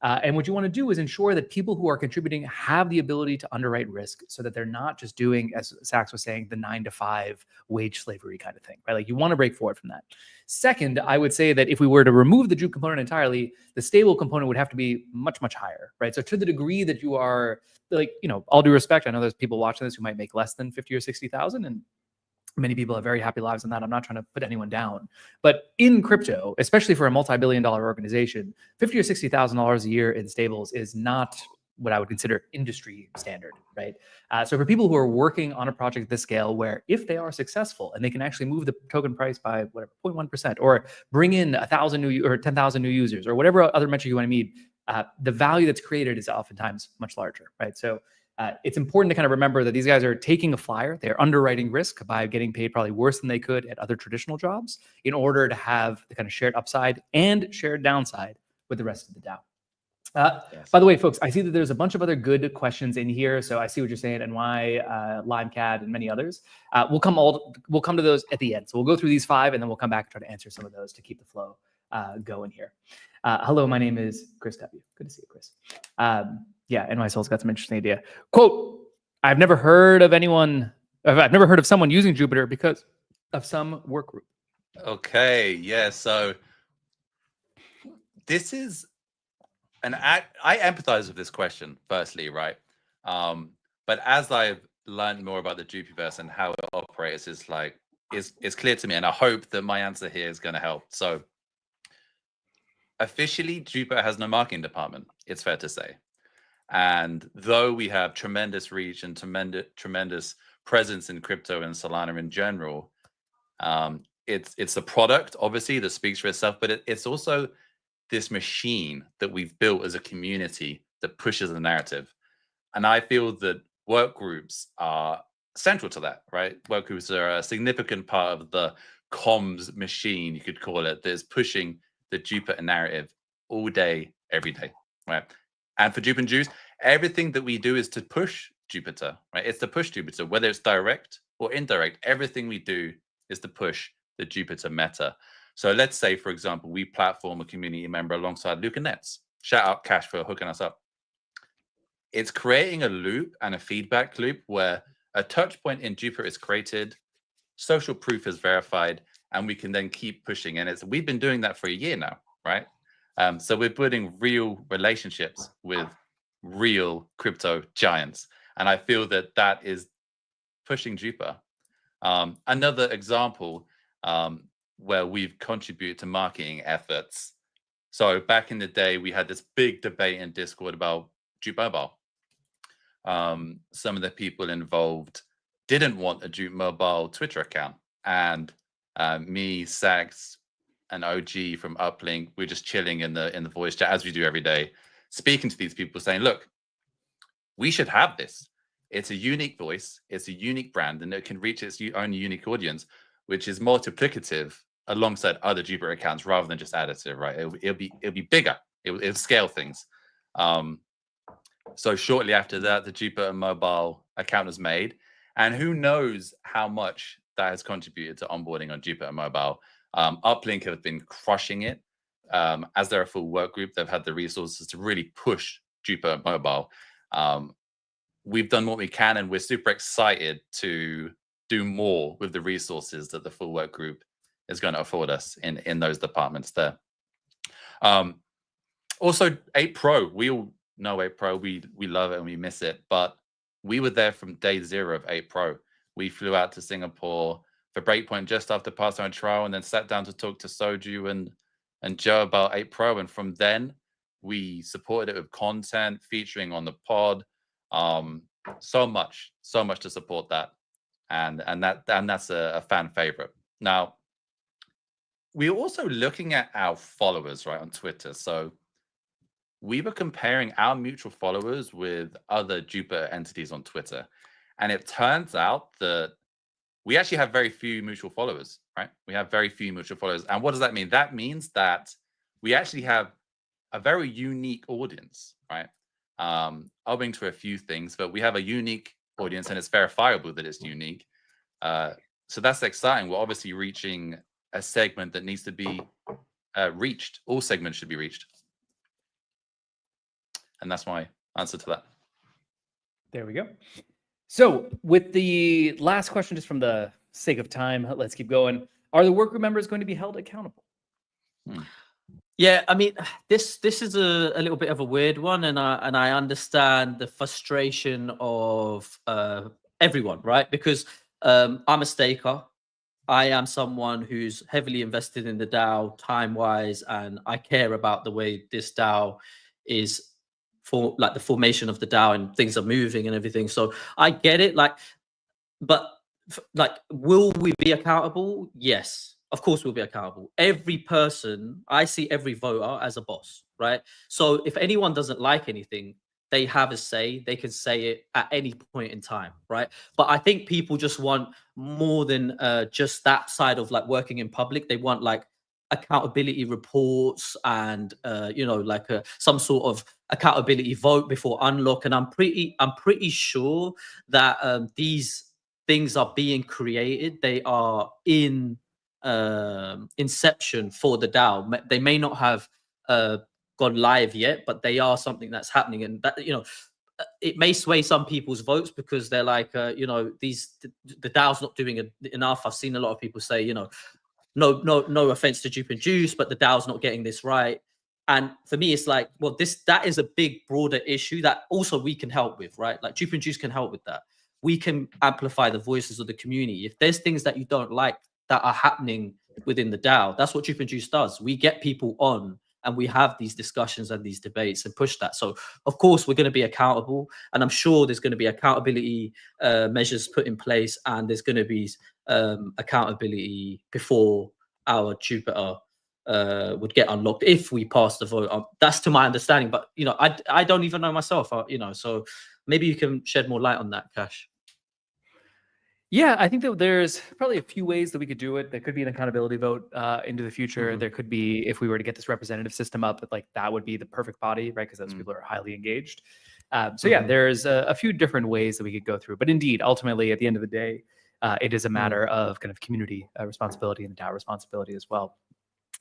S2: And what you want to do is ensure that people who are contributing have the ability to underwrite risk, so that they're not just doing, as Sachs was saying, the 9-to-5 wage slavery kind of thing, right? Like, you want to break forward from that. Second, I would say that if we were to remove the juke component entirely, the stable component would have to be much, much higher, right? So to the degree that you are, like, all due respect, I know there's people watching this who might make less than 50 or 60,000, and many people have very happy lives on that. I'm not trying to put anyone down, but in crypto, especially for a multi-billion-dollar organization, $50,000 or $60,000 a year in stables is not what I would consider industry standard, right? So for people who are working on a project at this scale, where if they are successful and they can actually move the token price by whatever 0.1%, or bring in 1,000 new or 10,000 new users, or whatever other metric you want to meet, the value that's created is oftentimes much larger, right? So it's important to kind of remember that these guys are taking a flyer. They're underwriting risk by getting paid probably worse than they could at other traditional jobs, in order to have the kind of shared upside and shared downside with the rest of the DAO. By the way, folks, I see that there's a bunch of other good questions in here. So I see what you're saying, and why LimeCat and many others. We'll come to those at the end. So we'll go through these 5, and then we'll come back and try to answer some of those to keep the flow going here. Hello, my name is Chris W. Good to see you, Chris. NYSoul's got some interesting idea. Quote, I've never heard of someone using Jupiter because of some work group.
S3: Okay, yeah, so this is I empathize with this question, firstly, right? But as I've learned more about the Jupiverse and how it operates, it's clear to me, and I hope that my answer here is going to help. So officially, Jupiter has no marketing department, it's fair to say. And though we have tremendous reach and tremendous presence in crypto and Solana in general, it's a product, obviously, that speaks for itself, but it's also this machine that we've built as a community that pushes the narrative. And I feel that work groups are central to that, right? Work groups are a significant part of the comms machine, you could call it, that is pushing the Jupiter narrative all day, every day, right? And for Jup and Juice, everything that we do is to push Jupiter, right? It's to push Jupiter, whether it's direct or indirect. Everything we do is to push the Jupiter meta. So let's say, for example, we platform a community member alongside Luca Nets. Shout out Cash for hooking us up. It's creating a loop and a feedback loop where a touch point in Jupiter is created, social proof is verified, and we can then keep pushing. And we've been doing that for a year now, right? So we're building real relationships with real crypto giants. And I feel that that is pushing Jupiter. Another example where we've contributed to marketing efforts. So back in the day, we had this big debate in Discord about Jup Mobile. Some of the people involved didn't want a Jup Mobile Twitter account. And me, Sax, and OG from Uplink, we're just chilling in the voice chat as we do every day, speaking to these people saying, look, we should have this. It's a unique voice, it's a unique brand, and it can reach its own unique audience, which is multiplicative alongside other Jupiter accounts rather than just additive, right? It'll be bigger. It'll scale things. So shortly after that, the Jupiter Mobile account was made, and who knows how much that has contributed to onboarding on Jupiter Mobile. Uplink have been crushing it. As they're a full work group, they've had the resources to really push Jupiter Mobile. We've done what we can, and we're super excited to do more with the resources that the full work group is going to afford us in those departments there. Also, 8 Pro, we all know 8 Pro. We love it and we miss it, but we were there from day 0 of 8 Pro. We flew out to Singapore for Breakpoint just after passing our trial, and then sat down to talk to Soju and Joe about 8 Pro. And from then, we supported it with content, featuring on the pod. So much to support that, and that's a fan favorite. Now, we're also looking at our followers, right, on Twitter. So we were comparing our mutual followers with other Jupiter entities on Twitter, and it turns out that we actually have very few mutual followers, right? We have very few mutual followers. And what does that mean? That means that we actually have a very unique audience, right? Owing to a few things, but we have a unique audience, and it's verifiable that it's unique. So that's exciting. We're obviously reaching a segment that needs to be reached. All segments should be reached. And that's my answer to that.
S2: There we go. So with the last question, just from the sake of time, let's keep going. Are the workgroup members going to be held accountable?
S4: Yeah, I mean, this is a little bit of a weird one, and I understand the frustration of everyone, right? Because I'm a staker. I am someone who's heavily invested in the DAO time-wise, and I care about the way this DAO is for, like, the formation of the DAO, and things are moving and everything. So I get it, but will we be accountable? Yes. Of course we'll be accountable. Every person, I see every voter as a boss, right? So if anyone doesn't like anything, they have a say. They can say it at any point in time, right? But I think people just want more than just that side of, like, working in public. They want, like, accountability reports and some sort of accountability vote before unlock. And I'm pretty sure that these things are being created. They are in inception for the DAO. They may not have gone live yet, but they are something that's happening, and that, it may sway some people's votes because they're like, the DAO's not doing enough. I've seen a lot of people say, no offense to Jup and Juice, but the DAO's not getting this right. And for me, it's like, well, that is a big, broader issue that also we can help with, right? Like, Jup and Juice can help with that. We can amplify the voices of the community. If there's things that you don't like that are happening within the DAO, that's what Jup and Juice does. We get people on and we have these discussions and these debates and push that. So of course we're going to be accountable, and I'm sure there's going to be accountability measures put in place, and there's going to be accountability before our Jupiter would get unlocked if we pass the vote. That's to my understanding, but I don't even know myself. So maybe you can shed more light on that, Cash.
S2: Yeah, I think that there's probably a few ways that we could do it. There could be an accountability vote into the future. There could be, if we were to get this representative system up, like that would be the perfect body, right? Because those people are highly engaged. So yeah, there's a few different ways that we could go through. But indeed, ultimately, at the end of the day, it is a matter of kind of community responsibility and DAO responsibility as well.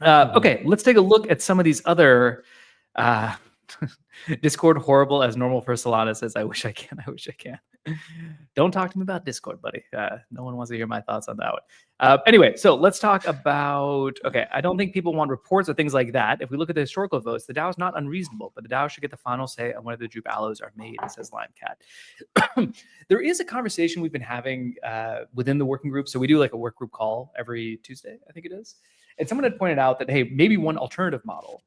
S2: Okay, let's take a look at some of these other Discord horrible as normal for Solana says, I wish I can. Don't talk to me about Discord, buddy. No one wants to hear my thoughts on that one. Anyway, so let's talk about, okay, I don't think people want reports or things like that. If we look at the historical votes, the DAO is not unreasonable, but the DAO should get the final say on whether the Jup allos are made, says LimeCat. There is a conversation we've been having within the working group. So we do like a work group call every Tuesday, I think it is. And someone had pointed out that, hey, maybe one alternative model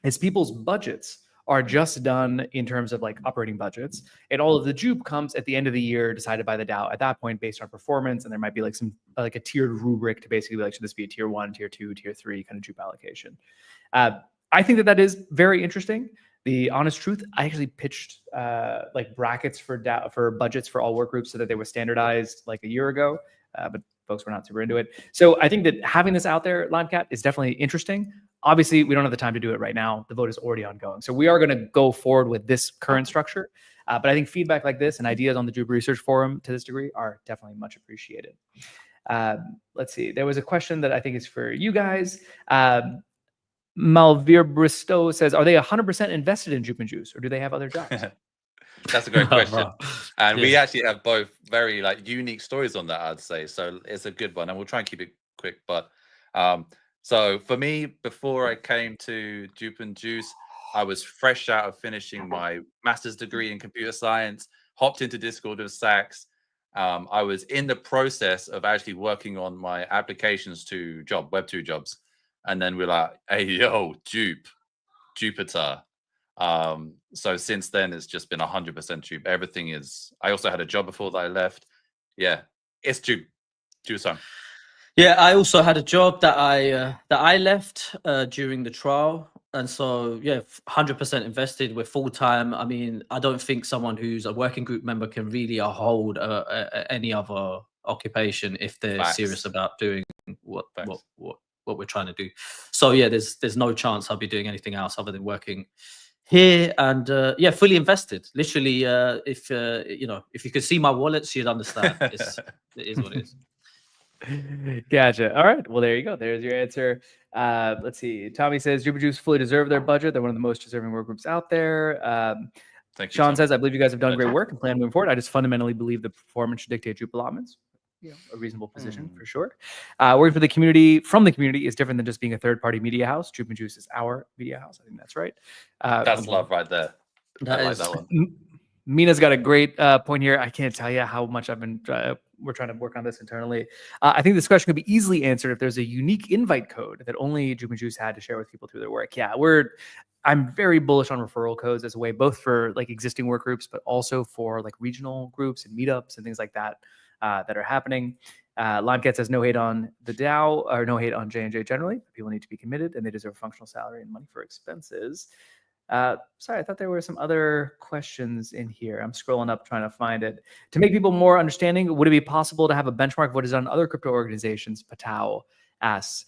S2: is people's budgets are just done in terms of like operating budgets, and all of the Jup comes at the end of the year decided by the DAO at that point based on performance, and there might be like some like a tiered rubric to basically be like, should this be a tier 1, tier 2, tier 3 kind of Jup allocation. I think that is very interesting. The honest truth, I actually pitched like brackets for budgets for all work groups so that they were standardized like a year ago, but folks were not super into it. So I think that having this out there, LimeCat, is definitely interesting. Obviously, we don't have the time to do it right now. The vote is already ongoing. So we are going to go forward with this current structure. But I think feedback like this and ideas on the Jup Research Forum to this degree are definitely much appreciated. Let's see. There was a question that I think is for you guys. Malvir Bristow says, are they 100% invested in Jup and Juice, or do they have other jobs?
S3: That's a great question. And we actually have both very like unique stories on that, I'd say. So it's a good one. And we'll try and keep it quick. But so for me, before I came to Jup and Juice, I was fresh out of finishing my master's degree in computer science, hopped into Discord with Sax. I was in the process of actually working on my applications to Web2 jobs. And then we're like, hey, yo, Jupiter. So since then, it's just been 100% Jup. Everything is, I also had a job before that I left. Yeah, it's Jup. Juice.
S4: Yeah, I also had a job that I left during the trial, and so yeah, 100% invested. We're full time. I mean, I don't think someone who's a working group member can really hold any other occupation if they're serious about doing what we're trying to do. So yeah, there's no chance I'll be doing anything else other than working here, and yeah, fully invested. Literally, if if you could see my wallets, you'd understand. It is what it is.
S2: Gotcha. All right. Well, there you go. There's your answer. Let's see. Tommy says Jup and Juice fully deserve their budget. They're one of the most deserving work groups out there.
S3: Thank you,
S2: Sean
S3: Tom.
S2: says, I believe you guys have done great work and plan moving forward. I just fundamentally believe the performance should dictate Jup allotments. A reasonable position for sure. Working for the community, from the community, is different than just being a third-party media house. Jup and Juice is our media house. I think that's right.
S3: That's love right there. I like that one.
S2: Mina's got a great point here. I can't tell you how much I've been. We're trying to work on this internally. I think this question could be easily answered if there's a unique invite code that only Jup and Juice had to share with people through their work. Yeah, I'm very bullish on referral codes as a way both for like existing work groups, but also for like regional groups and meetups and things like that that are happening. LimeCat says no hate on the DAO or no hate on J&J generally. People need to be committed and they deserve a functional salary and money for expenses. Sorry, I thought there were some other questions in here. I'm scrolling up trying to find it. To make people more understanding, would it be possible to have a benchmark of what is done in other crypto organizations? Patao asks.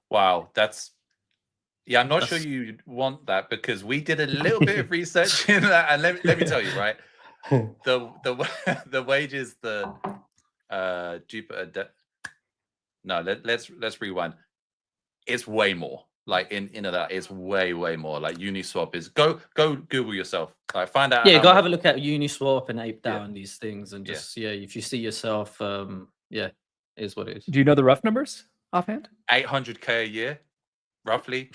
S3: Wow, I'm not sure you want that because we did a little bit of research in that, and let me tell you, right? The wages the Jupiter. No, let's rewind. It's way more. Like in that, it's way more. Like Uniswap is go Google yourself. Like find out.
S4: Yeah, go have a look at Uniswap and Ape DAO and these things, and just if you see yourself, it is what it is.
S2: Do you know the rough numbers offhand?
S3: 800K a year, roughly.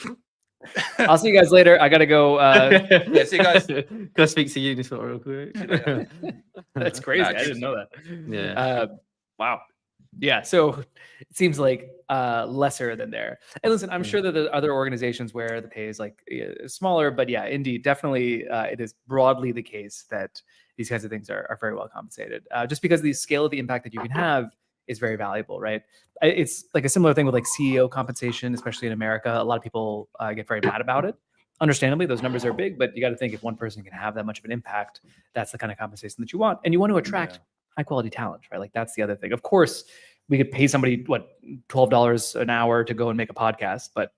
S2: I'll see you guys later. I gotta go.
S3: Yeah, see you guys.
S4: Go speak to Uniswap real quick.
S2: That's crazy. I didn't know that.
S4: Yeah.
S2: Wow. Yeah. So it seems like lesser than there. And listen, I'm sure that there are other organizations where the pay is like smaller, but yeah, indeed, definitely, it is broadly the case that these kinds of things are very well compensated. Just because the scale of the impact that you can have is very valuable, right? It's like a similar thing with like CEO compensation, especially in America. A lot of people get very mad about it. Understandably, those numbers are big, but you got to think if one person can have that much of an impact, that's the kind of compensation that you want. And you want to attract high quality talent, right? Like that's the other thing. Of course, we could pay somebody $12 an hour to go and make a podcast, but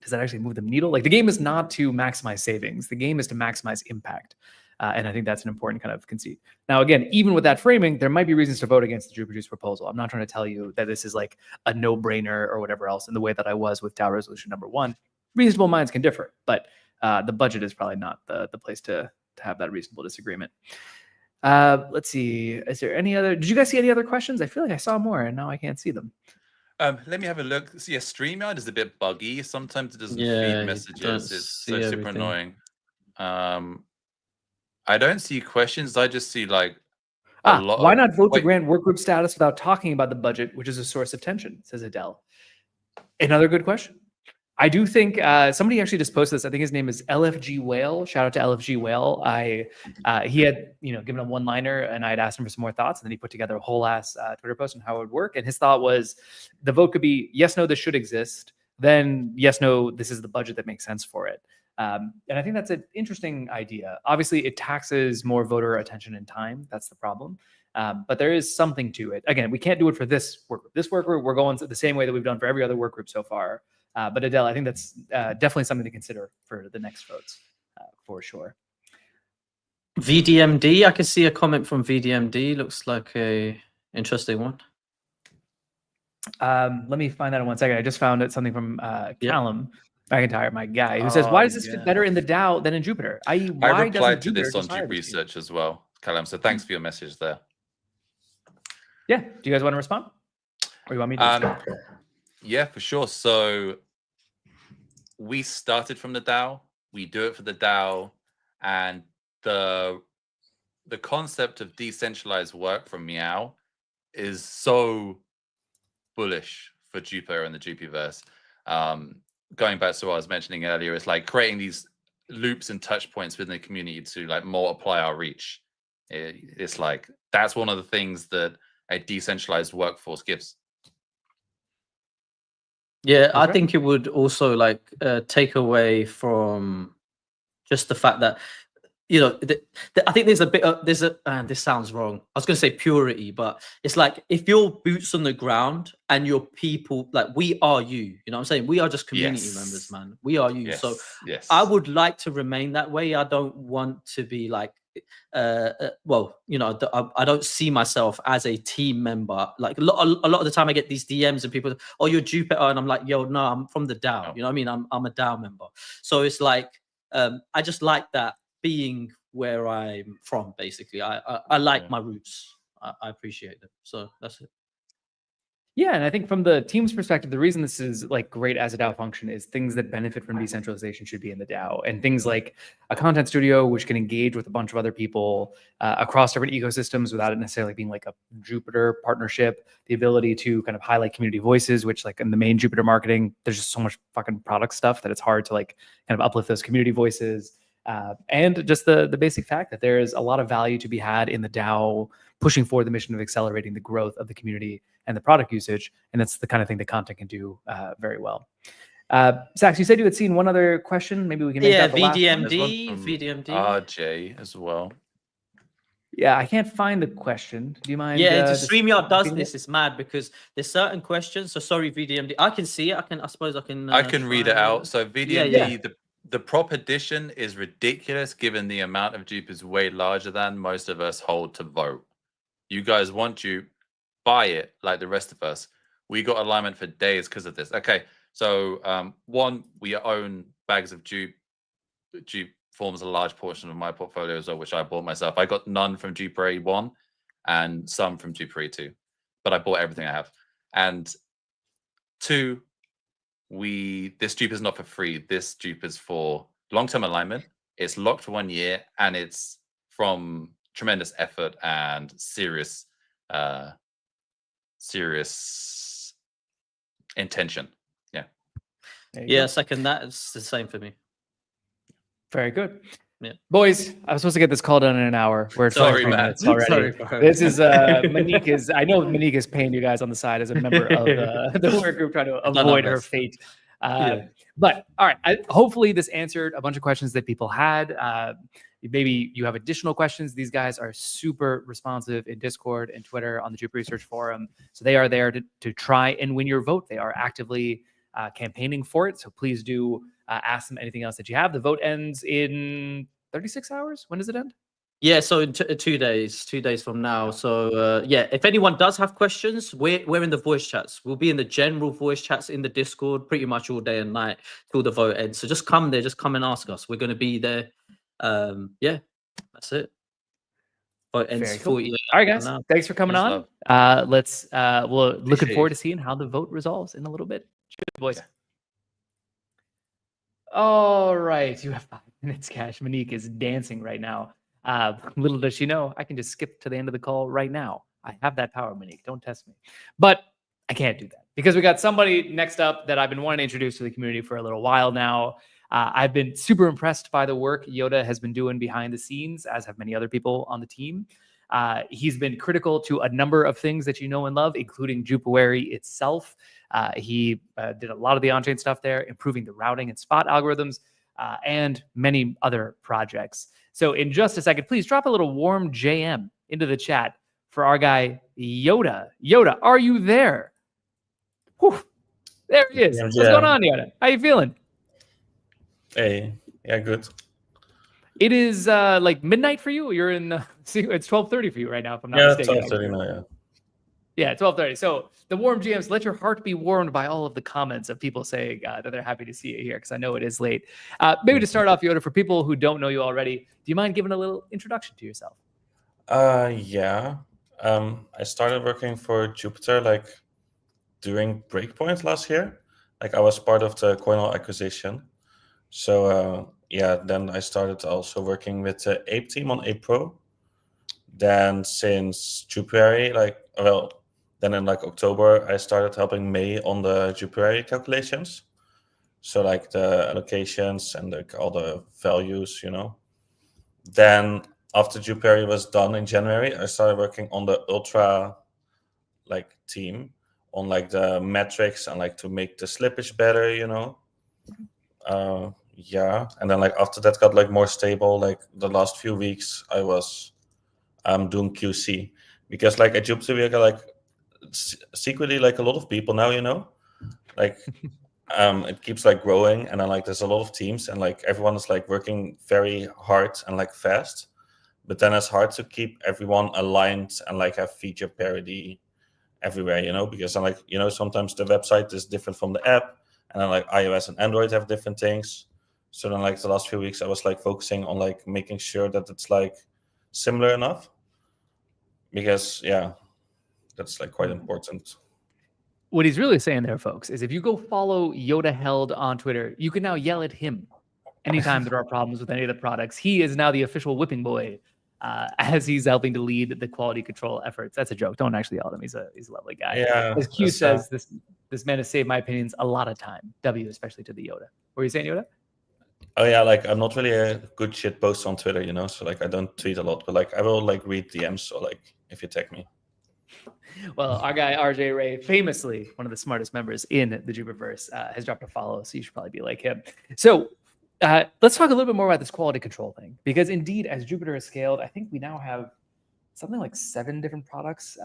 S2: does that actually move the needle? Like the game is not to maximize savings. The game is to maximize impact. And I think that's an important kind of conceit. Now, again, even with that framing, there might be reasons to vote against the Jupe Juice proposal. I'm not trying to tell you that this is like a no-brainer or whatever else in the way that I was with DAO resolution number 1. Reasonable minds can differ, but the budget is probably not the place to have that reasonable disagreement. Let's see. Is there any other? Did you guys see any other questions? I feel like I saw more and now I can't see them.
S3: Let me have a look. See, StreamYard is a bit buggy. Sometimes it doesn't feed messages. It's so super annoying. I don't see questions. I just see like a lot.
S2: Why not vote to grant work group status without talking about the budget, which is a source of tension, says Adele. Another good question. I do think somebody actually just posted this. I think his name is LFG Whale. Shout out to LFG Whale. He had given a one-liner, and I had asked him for some more thoughts, and then he put together a whole ass Twitter post on how it would work. And his thought was the vote could be yes, no, this should exist. Then yes, no, this is the budget that makes sense for it. And I think that's an interesting idea. Obviously, it taxes more voter attention and time. That's the problem. But there is something to it. Again, we can't do it for this work group. This work group, we're going the same way that we've done for every other work group so far. But Adele, I think that's definitely something to consider for the next votes, for sure.
S4: VDMD, I can see a comment from VDMD. Looks like a interesting one.
S2: Let me find that in 1 second. I just found it something from Callum McIntyre, my guy, who says, "Why does this fit better in the DAO than in Jupiter?" I
S3: replied to this on Jup Research as well, Callum. So thanks for your message there.
S2: Yeah. Do you guys want to respond, or you want me to?
S3: Yeah, for sure. So we started from the DAO. We do it for the DAO, and the concept of decentralized work from Meow is so bullish for Jupiter and the Jupiverse. Going back to what I was mentioning earlier, it's like creating these loops and touch points within the community to like multiply our reach. It's like that's one of the things that a decentralized workforce gives.
S4: Yeah, I think it would also like take away from just the fact that I think there's a bit of this sounds wrong. I was going to say purity, but it's like if you're boots on the ground and your people, like we are you know what I'm saying? We are just community members, man. We are you. So I would like to remain that way. I don't want to be like, I don't see myself as a team member. Like a lot of the time I get these DMs and people, oh, you're Jupiter. And I'm like, yo, no, I'm from the DAO.
S3: Oh.
S4: You know what I mean? I'm a DAO member. So it's like, I just like that being where I'm from, basically. I like my roots. I appreciate them. So that's it.
S2: Yeah, and I think from the team's perspective, the reason this is like great as a DAO function is things that benefit from decentralization should be in the DAO, and things like a content studio which can engage with a bunch of other people across different ecosystems without it necessarily being like a Jupiter partnership. The ability to kind of highlight community voices, which like in the main Jupiter marketing, there's just so much fucking product stuff that it's hard to like kind of uplift those community voices. And just the basic fact that there is a lot of value to be had in the DAO pushing forward the mission of accelerating the growth of the community and the product usage. And that's the kind of thing that content can do very well. Sax, you said you had seen one other question. Maybe we can make that the last one.
S4: VDMD.
S3: RJ as well.
S2: Yeah, I can't find the question. Do you mind?
S4: Yeah, StreamYard does this. It's mad because there's certain questions. So sorry, VDMD. I can see it. I suppose I can.
S3: I can read it out. So VDMD, the prop edition is ridiculous given the amount of Jupe is way larger than most of us hold to vote. You guys want Jupe, buy it like the rest of us. We got alignment for days because of this. Okay, so one, we own bags of Jupe. Jupe forms a large portion of my portfolio as well, which I bought myself. I got none from Jupiter 1 and some from Jupiter 2, but I bought everything I have. And two, this Jupe is not for free. This Jupe is for long-term alignment. It's locked for 1 year, and it's from tremendous effort and serious intention.
S4: Yeah, second that. It's the same for me.
S2: Very good.
S4: Yeah.
S2: Boys, I was supposed to get this call done in an hour. We're at 23 minutes already. This is Monique is. I know Monique is paying you guys on the side as a member of the work group, trying to avoid her fate. But all right, hopefully this answered a bunch of questions that people had. Maybe you have additional questions. These guys are super responsive in Discord and Twitter on the Jup Research Forum. So they are there to try and win your vote. They are actively campaigning for it. So please do ask them anything else that you have. The vote ends in 36 hours. When does it end?
S4: Yeah, so in 2 days, 2 days from now. So yeah, if anyone does have questions, we're in the voice chats. We'll be in the general voice chats in the Discord pretty much all day and night till the vote ends. So just come there, just come and ask us. We're going to be there. Yeah, that's it. Vote ends
S2: Very cool.
S4: 48
S2: All right, guys.
S4: now.
S2: Thanks for coming
S3: Much
S2: on. We're looking
S3: Appreciate
S2: forward
S3: it.
S2: to seeing how the vote resolves in a little bit. Cheers, boys. All right, you have 5 minutes, Cash. Monique is dancing right now. Little does she know, I can just skip to the end of the call right now. I have that power, Monique. Don't test me. But I can't do that because we got somebody next up that I've been wanting to introduce to the community for a little while now. I've been super impressed by the work Yoda has been doing behind the scenes, as have many other people on the team. He's been critical to a number of things that you know and love, including Jupiverse itself. He did a lot of the on-chain stuff there, improving the routing and spot algorithms, and many other projects. So in just a second, please drop a little warm JM into the chat for our guy, Yoda. Yoda, are you there? Whew. There he is.
S5: Yeah,
S2: What's going on, Yoda? How you feeling?
S5: Hey, yeah, good.
S2: It is like midnight for you. You're in. It's 12:30 for you right now, if I'm not
S5: Yeah,
S2: mistaken.
S5: 12:30 now, yeah.
S2: Yeah, 12:30. So the warm GMs, let your heart be warmed by all of the comments of people saying that they're happy to see you here, because I know it is late. Maybe to start off, Yoda, for people who don't know you already, do you mind giving a little introduction to yourself?
S5: Yeah. I started working for Jupiter like during Breakpoint last year. Like I was part of the CoinHall acquisition. So yeah, then I started also working with the Ape team on Ape Pro. Then since Jupiverse, then in like October, I started helping May on the Jupiverse calculations. So like the allocations and like all the values, you know. Then after Jupiverse was done in January, I started working on the Ultra like team on like the metrics and like to make the slippage better, you know. Yeah, and then like after that got like more stable. Like the last few weeks, I was doing QC because like at Jupiverse, like secretly like a lot of people now, you know, like it keeps like growing, and then like there's a lot of teams, and like everyone is like working very hard and like fast, but then it's hard to keep everyone aligned and like have feature parity everywhere, you know, because like, you know, sometimes the website is different from the app, and then like iOS and Android have different things. So then like the last few weeks I was like focusing on like making sure that it's like similar enough, because yeah, that's like quite important.
S2: What he's really saying there, folks, is if you go follow Yoda Held on Twitter, you can now yell at him anytime there are problems with any of the products. He is now the official whipping boy, as he's helping to lead the quality control efforts. That's a joke. Don't actually yell at him. He's a lovely guy.
S5: Yeah,
S2: As Q says, this man has saved my opinions a lot of time. W, especially to the Yoda. What were you saying, Yoda?
S5: Oh yeah, like I'm not really a good shit post on Twitter, you know, so like I don't tweet a lot, but like I will like read DMs or like if you tag me.
S2: Well, our guy RJ Ray, famously one of the smartest members in the Jupiverse, has dropped a follow, so you should probably be like him. So let's talk a little bit more about this quality control thing, because indeed, as Jupiter has scaled, I think we now have something like 7 different products,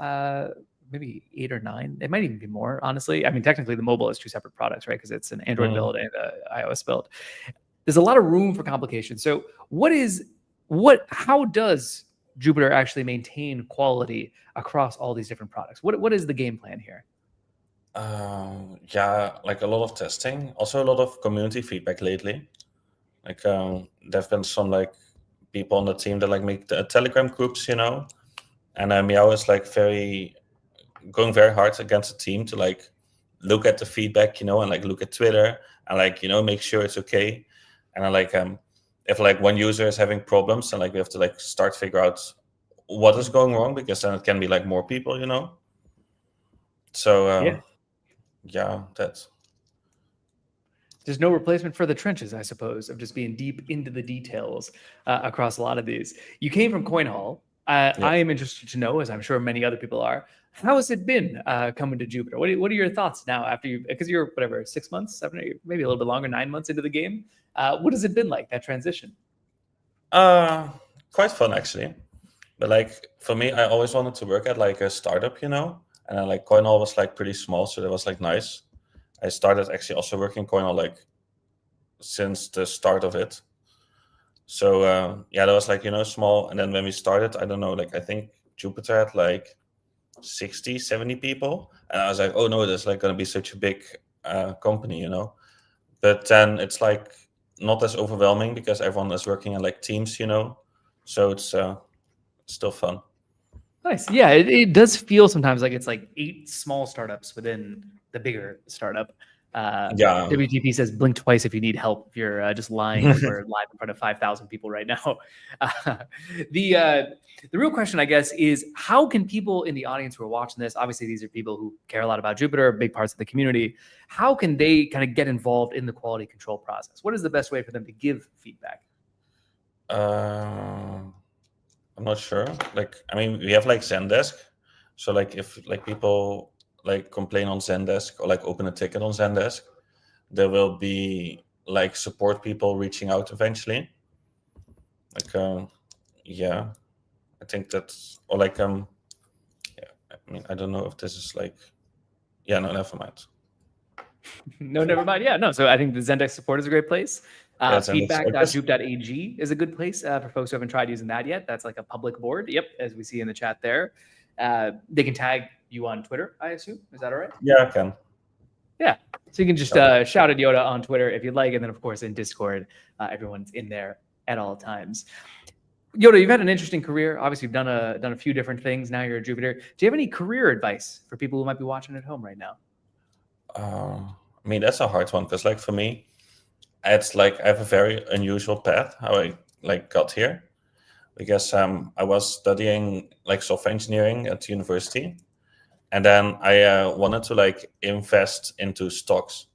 S2: maybe 8 or 9. It might even be more, honestly. I mean, technically, the mobile is 2 separate products, right? Because it's an Android build and an iOS build. There's a lot of room for complication. So how does Jupiter actually maintain quality across all these different products? What is the game plan here?
S5: Yeah, like a lot of testing, also a lot of community feedback lately. Like there've been some like people on the team that like make the Telegram groups, you know, and Meow is like going very hard against the team to like look at the feedback, you know, and like look at Twitter and like, you know, make sure it's okay. And I like if like one user is having problems, and like we have to like start figure out what is going wrong, because then it can be like more people, you know. So yeah, that's.
S2: There's no replacement for the trenches, I suppose, of just being deep into the details across a lot of these. You came from CoinHall, I am interested to know, as I'm sure many other people are, how has it been coming to Jupiter? What are your thoughts now after you, because you're whatever, 6 months, 7, 8, maybe a little bit longer, 9 months into the game? What has it been like, that transition?
S5: Quite fun actually. But like for me, I always wanted to work at like a startup, and then like CoinAll was like pretty small, so that was like nice. I started actually also working CoinAll like since the start of it. So that was like small. And then when we started, I don't know, like I think Jupiter had like 60, 70 people, and I was like, oh no, there's like going to be such a big company, But then it's like not as overwhelming because everyone is working in like teams, So it's still fun.
S2: Nice. Yeah, it does feel sometimes like it's like 8 small startups within the bigger startup.
S5: Yeah.
S2: WTP says blink twice if you need help. If you're just lying, we're live in front of 5,000 people right now. The real question, I guess, is how can people in the audience who are watching this, obviously these are people who care a lot about Jupiter, big parts of the community, how can they kind of get involved in the quality control process? What is the best way for them to give feedback?
S5: I'm not sure. Like, I mean, we have like Zendesk. So like if like people like complain on Zendesk or like open a ticket on Zendesk, there will be like support people reaching out eventually. Like, yeah, I think that's, or like, yeah, I mean, I don't know if this is like, yeah, no, never mind.
S2: No, never mind. Yeah, no. So I think the Zendesk support is a great place.
S5: Yeah, Zendesk, I guess.
S2: Feedback.jup.ag is a good place for folks who haven't tried using that yet. That's like a public board. Yep, as we see in the chat there. They can tag you on Twitter, I assume. Is that all right?
S5: Yeah, I can.
S2: Yeah. So you can just shout at Yoda on Twitter if you'd like. And then, of course, in Discord, everyone's in there at all times. Yoda, you've had an interesting career. Obviously, you've done a few different things. Now you're at Jupiter. Do you have any career advice for people who might be watching at home right now?
S5: I mean, that's a hard one because, like, for me, it's like I have a very unusual path how I like got here, because I was studying like software engineering at university, and then I wanted to like invest into stocks,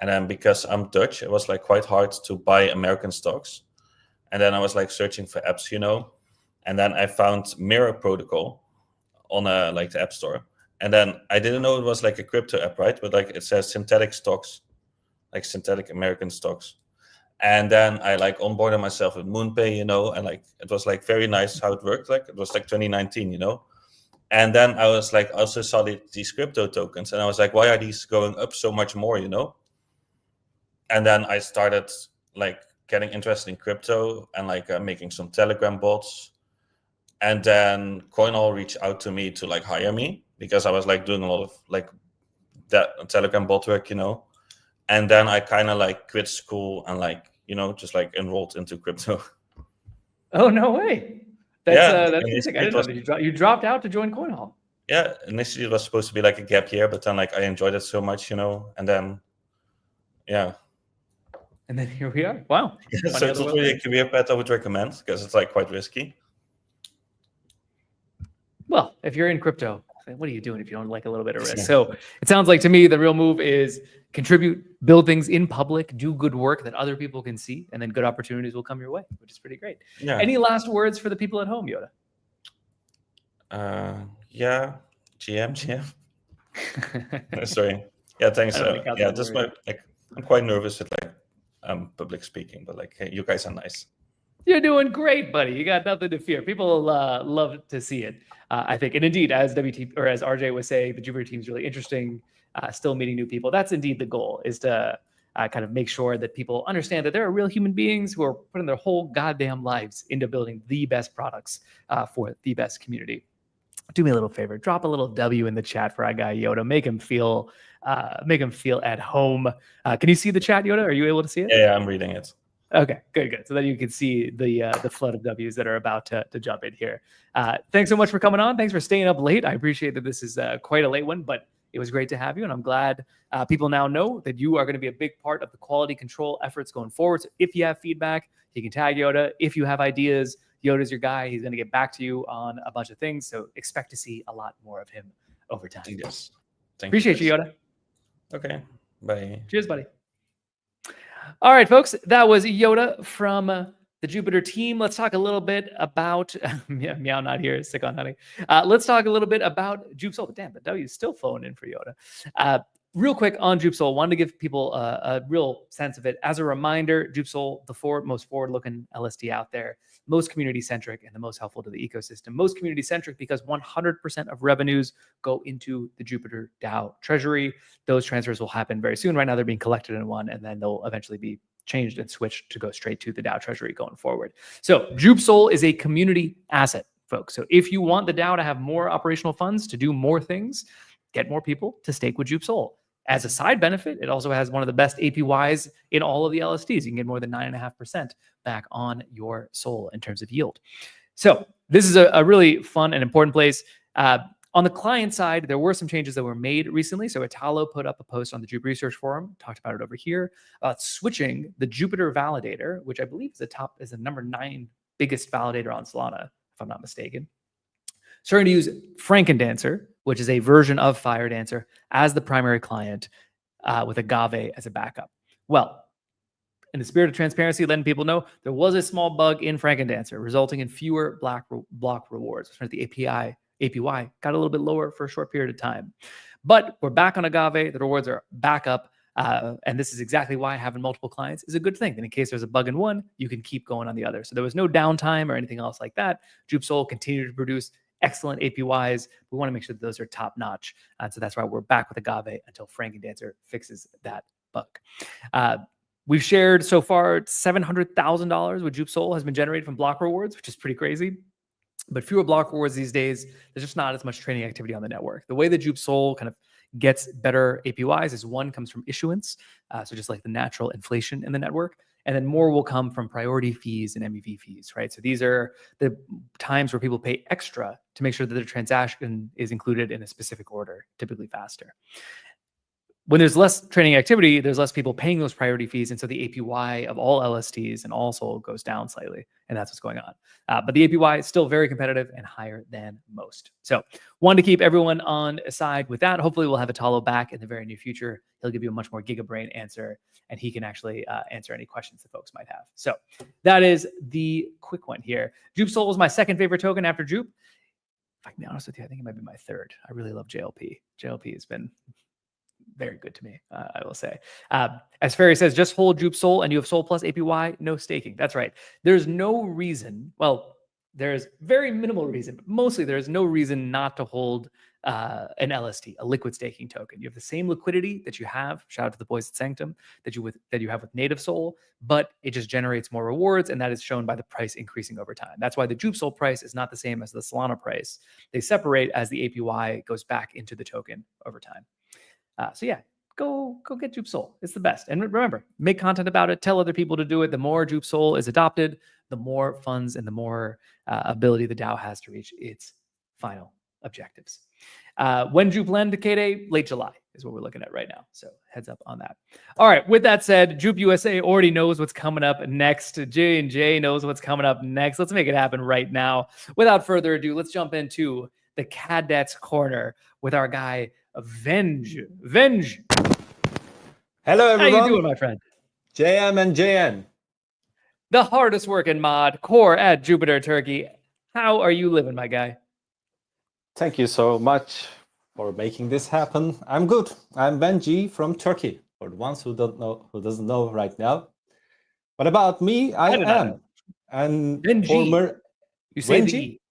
S5: and then because I'm Dutch, it was like quite hard to buy American stocks, and then I was like searching for apps, and then I found Mirror Protocol on like the App Store. And then I didn't know it was like a crypto app, right? But like it says synthetic stocks, like synthetic American stocks. And then I like onboarded myself with MoonPay, and like it was like very nice how it worked. Like it was like 2019, And then I was like, I also saw these crypto tokens, and I was like, why are these going up so much more, And then I started like getting interested in crypto and like making some Telegram bots. And then CoinAll reached out to me to like hire me, because I was like doing a lot of like that Telegram bot work, And then I kind of like quit school and like, just like enrolled into crypto.
S2: Oh, no way. That's interesting. I didn't know that you dropped out to join CoinAll.
S5: Yeah, initially it was supposed to be like a gap year, but then like I enjoyed it so much, and then, yeah.
S2: And then here we are. Wow.
S5: So it's not really a career path I would recommend, because it's like quite risky.
S2: Well, if you're in crypto, what are you doing if you don't like a little bit of risk? So it sounds like to me the real move is contribute, build things in public, do good work that other people can see, and then good opportunities will come your way, which is pretty great.
S5: Yeah.
S2: Any last words for the people at home, Yoda?
S5: Yeah, GM. Sorry. Yeah, thanks. Yeah, just I'm quite nervous with like public speaking, but like, hey, you guys are nice.
S2: You're doing great, buddy. You got nothing to fear. People love to see it, I think. And indeed, as RJ was saying, the Jupiter team is really interesting. Still meeting new people. That's indeed the goal, is to kind of make sure that people understand that there are real human beings who are putting their whole goddamn lives into building the best products for the best community. Do me a little favor. Drop a little W in the chat for our guy Yoda. Make him feel at home. Can you see the chat, Yoda? Are you able to see it?
S5: Yeah, I'm reading it.
S2: Okay, good. So then you can see the flood of W's that are about to jump in here. Thanks so much for coming on. Thanks for staying up late. I appreciate that this is quite a late one, but it was great to have you. And I'm glad people now know that you are going to be a big part of the quality control efforts going forward. So if you have feedback, you can tag Yoda. If you have ideas, Yoda's your guy. He's going to get back to you on a bunch of things. So expect to see a lot more of him over time.
S5: Yes.
S2: Appreciate you, Yoda.
S5: Okay. Bye.
S2: Cheers, buddy. All right, folks, that was Yoda from the the Jupiter team. Let's talk a little bit about Meow not here, sick on honey. Let's talk a little bit about JupSOL. Damn, the W is still flowing in for Yoda. Real quick on JupSOL, wanted to give people a real sense of it. As a reminder, JupSOL, the most forward-looking LSD out there, most community-centric and the most helpful to the ecosystem. Most community-centric because 100% of revenues go into the Jupiter DAO treasury. Those transfers will happen very soon. Right now, they're being collected in one, and then they'll eventually be changed and switched to go straight to the DAO treasury going forward. So JupSOL is a community asset, folks. So if you want the DAO to have more operational funds to do more things, get more people to stake with JupSOL. As a side benefit, it also has one of the best APYs in all of the LSDs. You can get more than 9.5% back on your SOL in terms of yield. So this is a really fun and important place. On the client side, there were some changes that were made recently. So Italo put up a post on the Jup Research Forum, talked about it over here, about switching the Jupiter validator, which I believe is the number 9 biggest validator on Solana, if I'm not mistaken. Starting to use Frankendancer, which is a version of FireDancer, as the primary client with Agave as a backup. Well, in the spirit of transparency, letting people know, there was a small bug in Frankendancer, resulting in fewer block rewards. The APY got a little bit lower for a short period of time. But we're back on Agave. The rewards are back up. And this is exactly why having multiple clients is a good thing. And in case there's a bug in one, you can keep going on the other. So there was no downtime or anything else like that. JupSOL continued to produce excellent APYs. We want to make sure that those are top notch. So that's why we're back with Agave until Frankendancer fixes that bug. We've shared so far $700,000 with JupSOL has been generated from block rewards, which is pretty crazy. But fewer block rewards these days. There's just not as much trading activity on the network. The way that JupSOL kind of gets better APYs is one comes from issuance. So just like the natural inflation in the network. And then more will come from priority fees and MEV fees, right? So these are the times where people pay extra to make sure that their transaction is included in a specific order, typically faster. When there's less trading activity, there's less people paying those priority fees. And so the APY of all LSTs and all SOL goes down slightly. And that's what's going on. But the APY is still very competitive and higher than most. So wanted to keep everyone on side with that. Hopefully we'll have Italo back in the very near future. He'll give you a much more gigabrain answer, and he can actually answer any questions that folks might have. So that is the quick one here. JupSOL was my second favorite token after Jup. If I can be honest with you, I think it might be my third. I really love JLP. JLP has been very good to me, I will say. As Ferry says, just hold JupSOL and you have SOL plus APY, no staking. That's right. There's no reason, well, there's very minimal reason, but mostly there's no reason not to hold an LST, a liquid staking token. You have the same liquidity that you have, shout out to the boys at Sanctum, that you have with native SOL, but it just generates more rewards, and that is shown by the price increasing over time. That's why the JupSOL price is not the same as the Solana price. They separate as the APY goes back into the token over time. So yeah, go get JupSOL. It's the best. And remember, make content about it. Tell other people to do it. The more JupSOL is adopted, the more funds and the more ability the DAO has to reach its final objectives. When Jup land, Kate, late July is what we're looking at right now. So heads up on that. All right. With that said, Jup USA already knows what's coming up next. J&J knows what's coming up next. Let's make it happen right now. Without further ado, let's jump into the Catdets corner with our guy, Venge. Venge.
S6: Hello, everyone.
S2: How you doing, my friend?
S6: JM and JN.
S2: The hardest working mod, core at Jupiter Turkey. How are you living, my guy?
S6: Thank you so much for making this happen. I'm good. I'm Venge from Turkey. For the ones who doesn't know right now. But about me, I am an
S2: Venge.
S6: former.
S2: You say
S6: Venge?
S2: the E.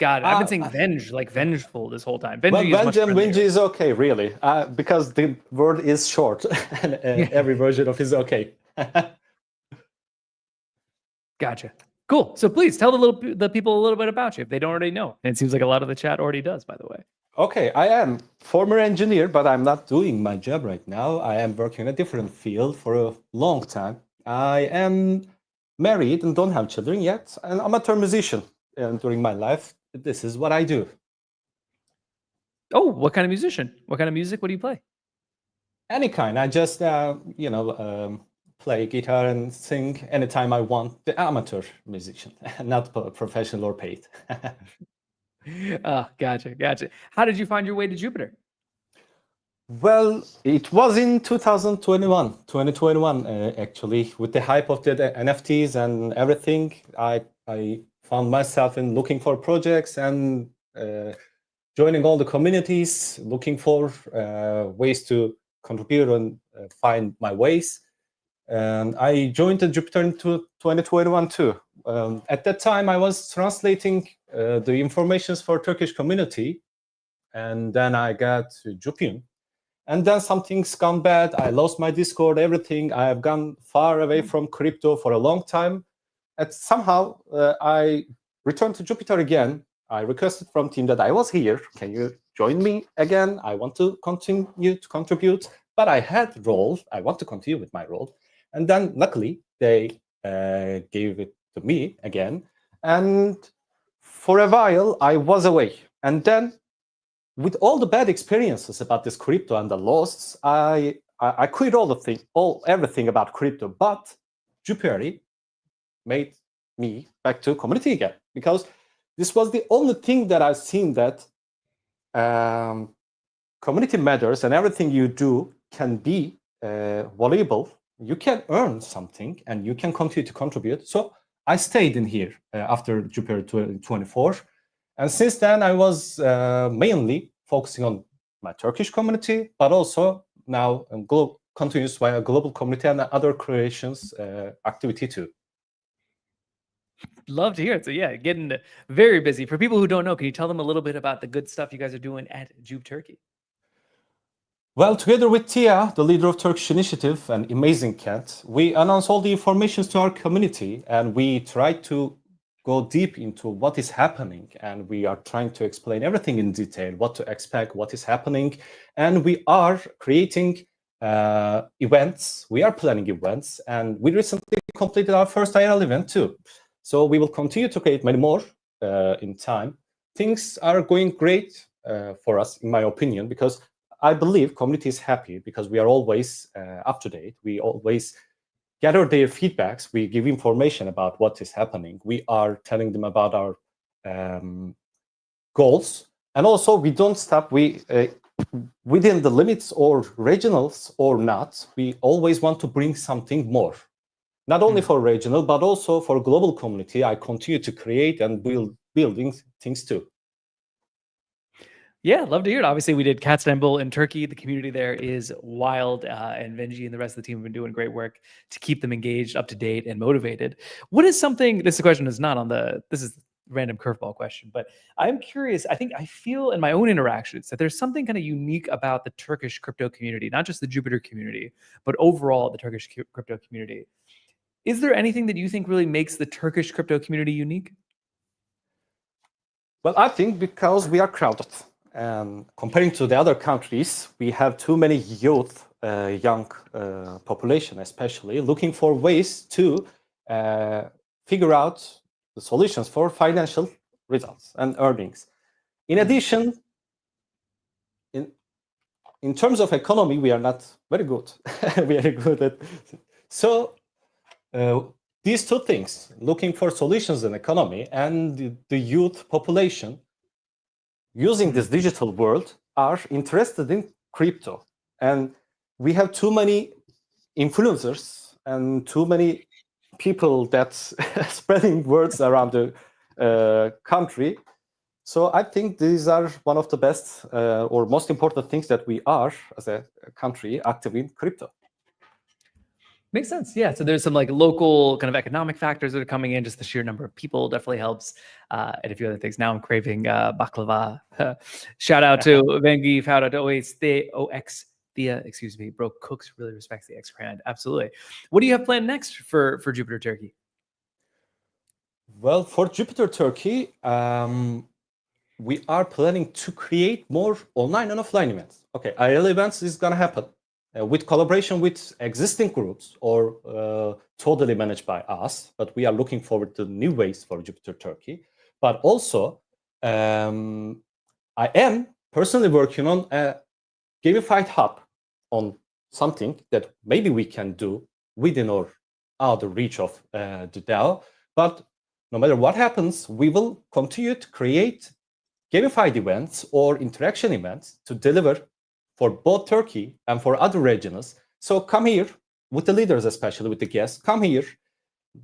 S2: Got it. I've been saying Venge, like vengeful, this whole time.
S6: Well,
S2: Venge is much
S6: Venge and
S2: friendlier.
S6: Venge is okay, really, because the word is short, and every version of it is okay.
S2: Gotcha. Cool. So please tell the people a little bit about you if they don't already know. And it seems like a lot of the chat already does, by the way.
S6: Okay, I am former engineer, but I'm not doing my job right now. I am working in a different field for a long time. I am married and don't have children yet. An amateur musician during my life. This is what I do.
S2: Oh, what kind of musician? What kind of music? What do you play?
S6: Any kind. I just, play guitar and sing anytime I want. The amateur musician, not professional or paid.
S2: Oh, gotcha. How did you find your way to Jupiter?
S6: Well, it was in 2021, actually, with the hype of the NFTs and everything. I found myself in looking for projects and joining all the communities, looking for ways to contribute and find my ways. And I joined the Jupiter in 2021 too. At that time, I was translating the informations for Turkish community, and then I got Jupion. And then something's gone bad. I lost my Discord, everything. I have gone far away from crypto for a long time. And somehow I returned to Jupiter again. I requested from team that I was here. Can you join me again? I want to continue to contribute, but I had role. I want to continue with my role. And then luckily they gave it to me again. And for a while I was away. And then with all the bad experiences about this crypto and the loss, I quit everything about crypto. But Jupiter made me back to community again, because this was the only thing that I've seen that community matters and everything you do can be valuable. You can earn something and you can continue to contribute. So I stayed in here after Jupiter 2024. And since then, I was mainly focusing on my Turkish community, but also now continuous via global community and other creations activity too.
S2: Love to hear it. So yeah, getting very busy. For people who don't know, can you tell them a little bit about the good stuff you guys are doing at JUP Turkey?
S6: Well, together with Tia, the leader of Turkish Initiative, and Amazing Cat, we announce all the information to our community, and we try to go deep into what is happening, and we are trying to explain everything in detail, what to expect, what is happening, and we are creating events. We are planning events, and we recently completed our first IRL event too. So we will continue to create many more in time. Things are going great for us, in my opinion, because I believe community is happy because we are always up to date. We always gather their feedbacks. We give information about what is happening. We are telling them about our goals. And also we don't stop. We within the limits or regionals or not, we always want to bring something more. Not only for regional, but also for global community. I continue to create and building things too.
S2: Yeah, love to hear it. Obviously, we did Catdets in Turkey. The community there is wild, and Venge and the rest of the team have been doing great work to keep them engaged, up to date, and motivated. What is something? This question is not on the. This is a random curveball question, but I'm curious. I feel in my own interactions that there's something kind of unique about the Turkish crypto community, not just the Jupiter community, but overall the Turkish crypto community. Is there anything that you think really makes the Turkish crypto community unique?
S6: Well, I think because we are crowded. Comparing to the other countries, we have too many youth, young population especially, looking for ways to figure out the solutions for financial results and earnings. In addition, in terms of economy, we are not very good. We are good at so these two things, looking for solutions in economy and the youth population using this digital world are interested in crypto. And we have too many influencers and too many people that's spreading words around the country. So I think these are one of the best or most important things that we are as a country active in crypto.
S2: Makes sense. Yeah. So there's some like local kind of economic factors that are coming in. Just the sheer number of people definitely helps. And a few other things. Now I'm craving baklava. Shout out to Venge. Shout out to OX Thea. Excuse me. Bro Cooks really respects the X brand. Absolutely. What do you have planned next for Jupiter Turkey?
S6: Well, for Jupiter Turkey, we are planning to create more online and offline events. Okay, IRL events is gonna happen. With collaboration with existing groups or totally managed by us, but we are looking forward to new ways for Jupiter Turkey. But also, I am personally working on a gamified hub on something that maybe we can do within or out of reach of the DAO. But no matter what happens, we will continue to create gamified events or interaction events to deliver for both Turkey and for other regions. So come here with the leaders, especially with the guests. Come here.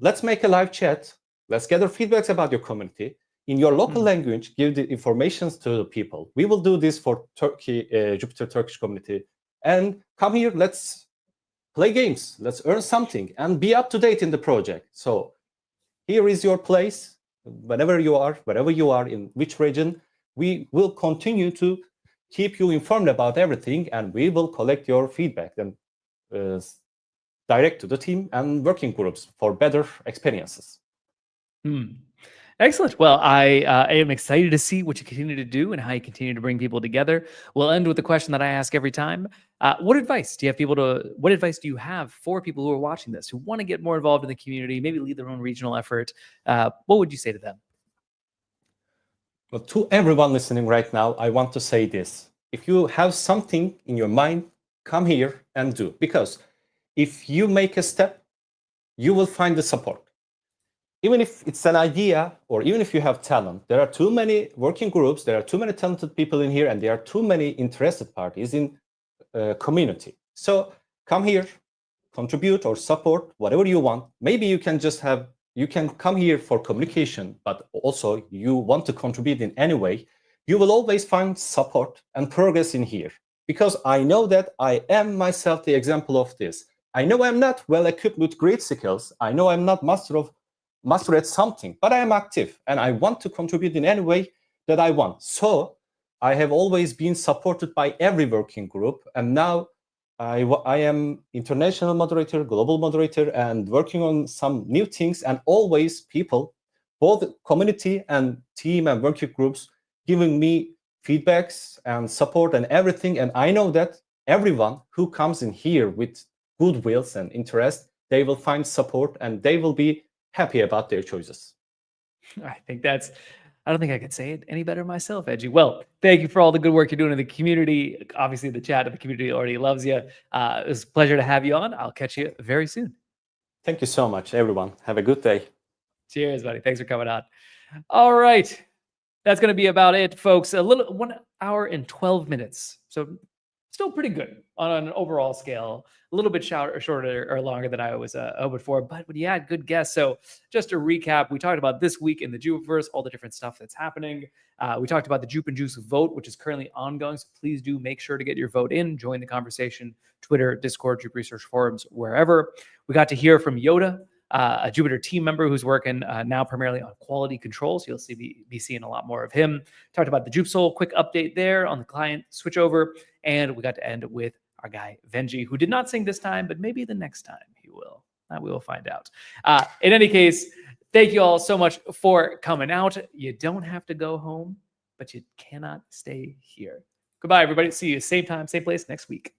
S6: Let's make a live chat. Let's gather feedbacks about your community in your local language. Give the informations to the people. We will do this for Turkey, Jupiter Turkish community. And come here. Let's play games. Let's earn something and be up to date in the project. So here is your place. Whenever you are, wherever you are, in which region, we will continue to keep you informed about everything, and we will collect your feedback and direct to the team and working groups for better experiences.
S2: Excellent. Well, I am excited to see what you continue to do and how you continue to bring people together. We'll end with the question that I ask every time. What advice do you have for people who are watching this, who want to get more involved in the community, maybe lead their own regional effort? What would you say to them?
S6: Well, to everyone listening right now, I want to say this. If you have something in your mind, come here and do. Because if you make a step, you will find the support. Even if it's an idea, or even if you have talent, there are too many working groups, there are too many talented people in here, and there are too many interested parties in community. So come here, contribute or support whatever you want. Maybe you can come here for communication, but also you want to contribute in any way. You will always find support and progress in here, because I know that I am myself the example of this. I know I'm not well equipped with great skills. I know I'm not master at something, but I am active and I want to contribute in any way that I want. So I have always been supported by every working group, and now I am international moderator, global moderator, and working on some new things, and always people, both community and team and working groups, giving me feedbacks and support and everything. And I know that everyone who comes in here with goodwills and interest, they will find support and they will be happy about their choices.
S2: I don't think I could say it any better myself, Edgy. Well, thank you for all the good work you're doing in the community. Obviously, the chat of the community already loves you. It was a pleasure to have you on. I'll catch you very soon.
S6: Thank you so much, everyone. Have a good day.
S2: Cheers, buddy. Thanks for coming on. All right. That's going to be about it, folks. 1 hour and 12 minutes. So still pretty good on an overall scale. A little bit shorter or longer than I was hoping for, but you had good guests. So just to recap, we talked about this week in the Jupiverse, all the different stuff that's happening. We talked about the JUP JUICE Vote, which is currently ongoing. So please do make sure to get your vote in, join the conversation, Twitter, Discord, Jup Research forums, wherever. We got to hear from Yoda, a Jupiter team member who's working now primarily on quality control. So you'll be seeing a lot more of him. Talked about the JupSOL, quick update there on the client switchover. And we got to end with our guy, Venge, who did not sing this time, but maybe the next time he will. We will find out. In any case, thank you all so much for coming out. You don't have to go home, but you cannot stay here. Goodbye, everybody. See you same time, same place next week.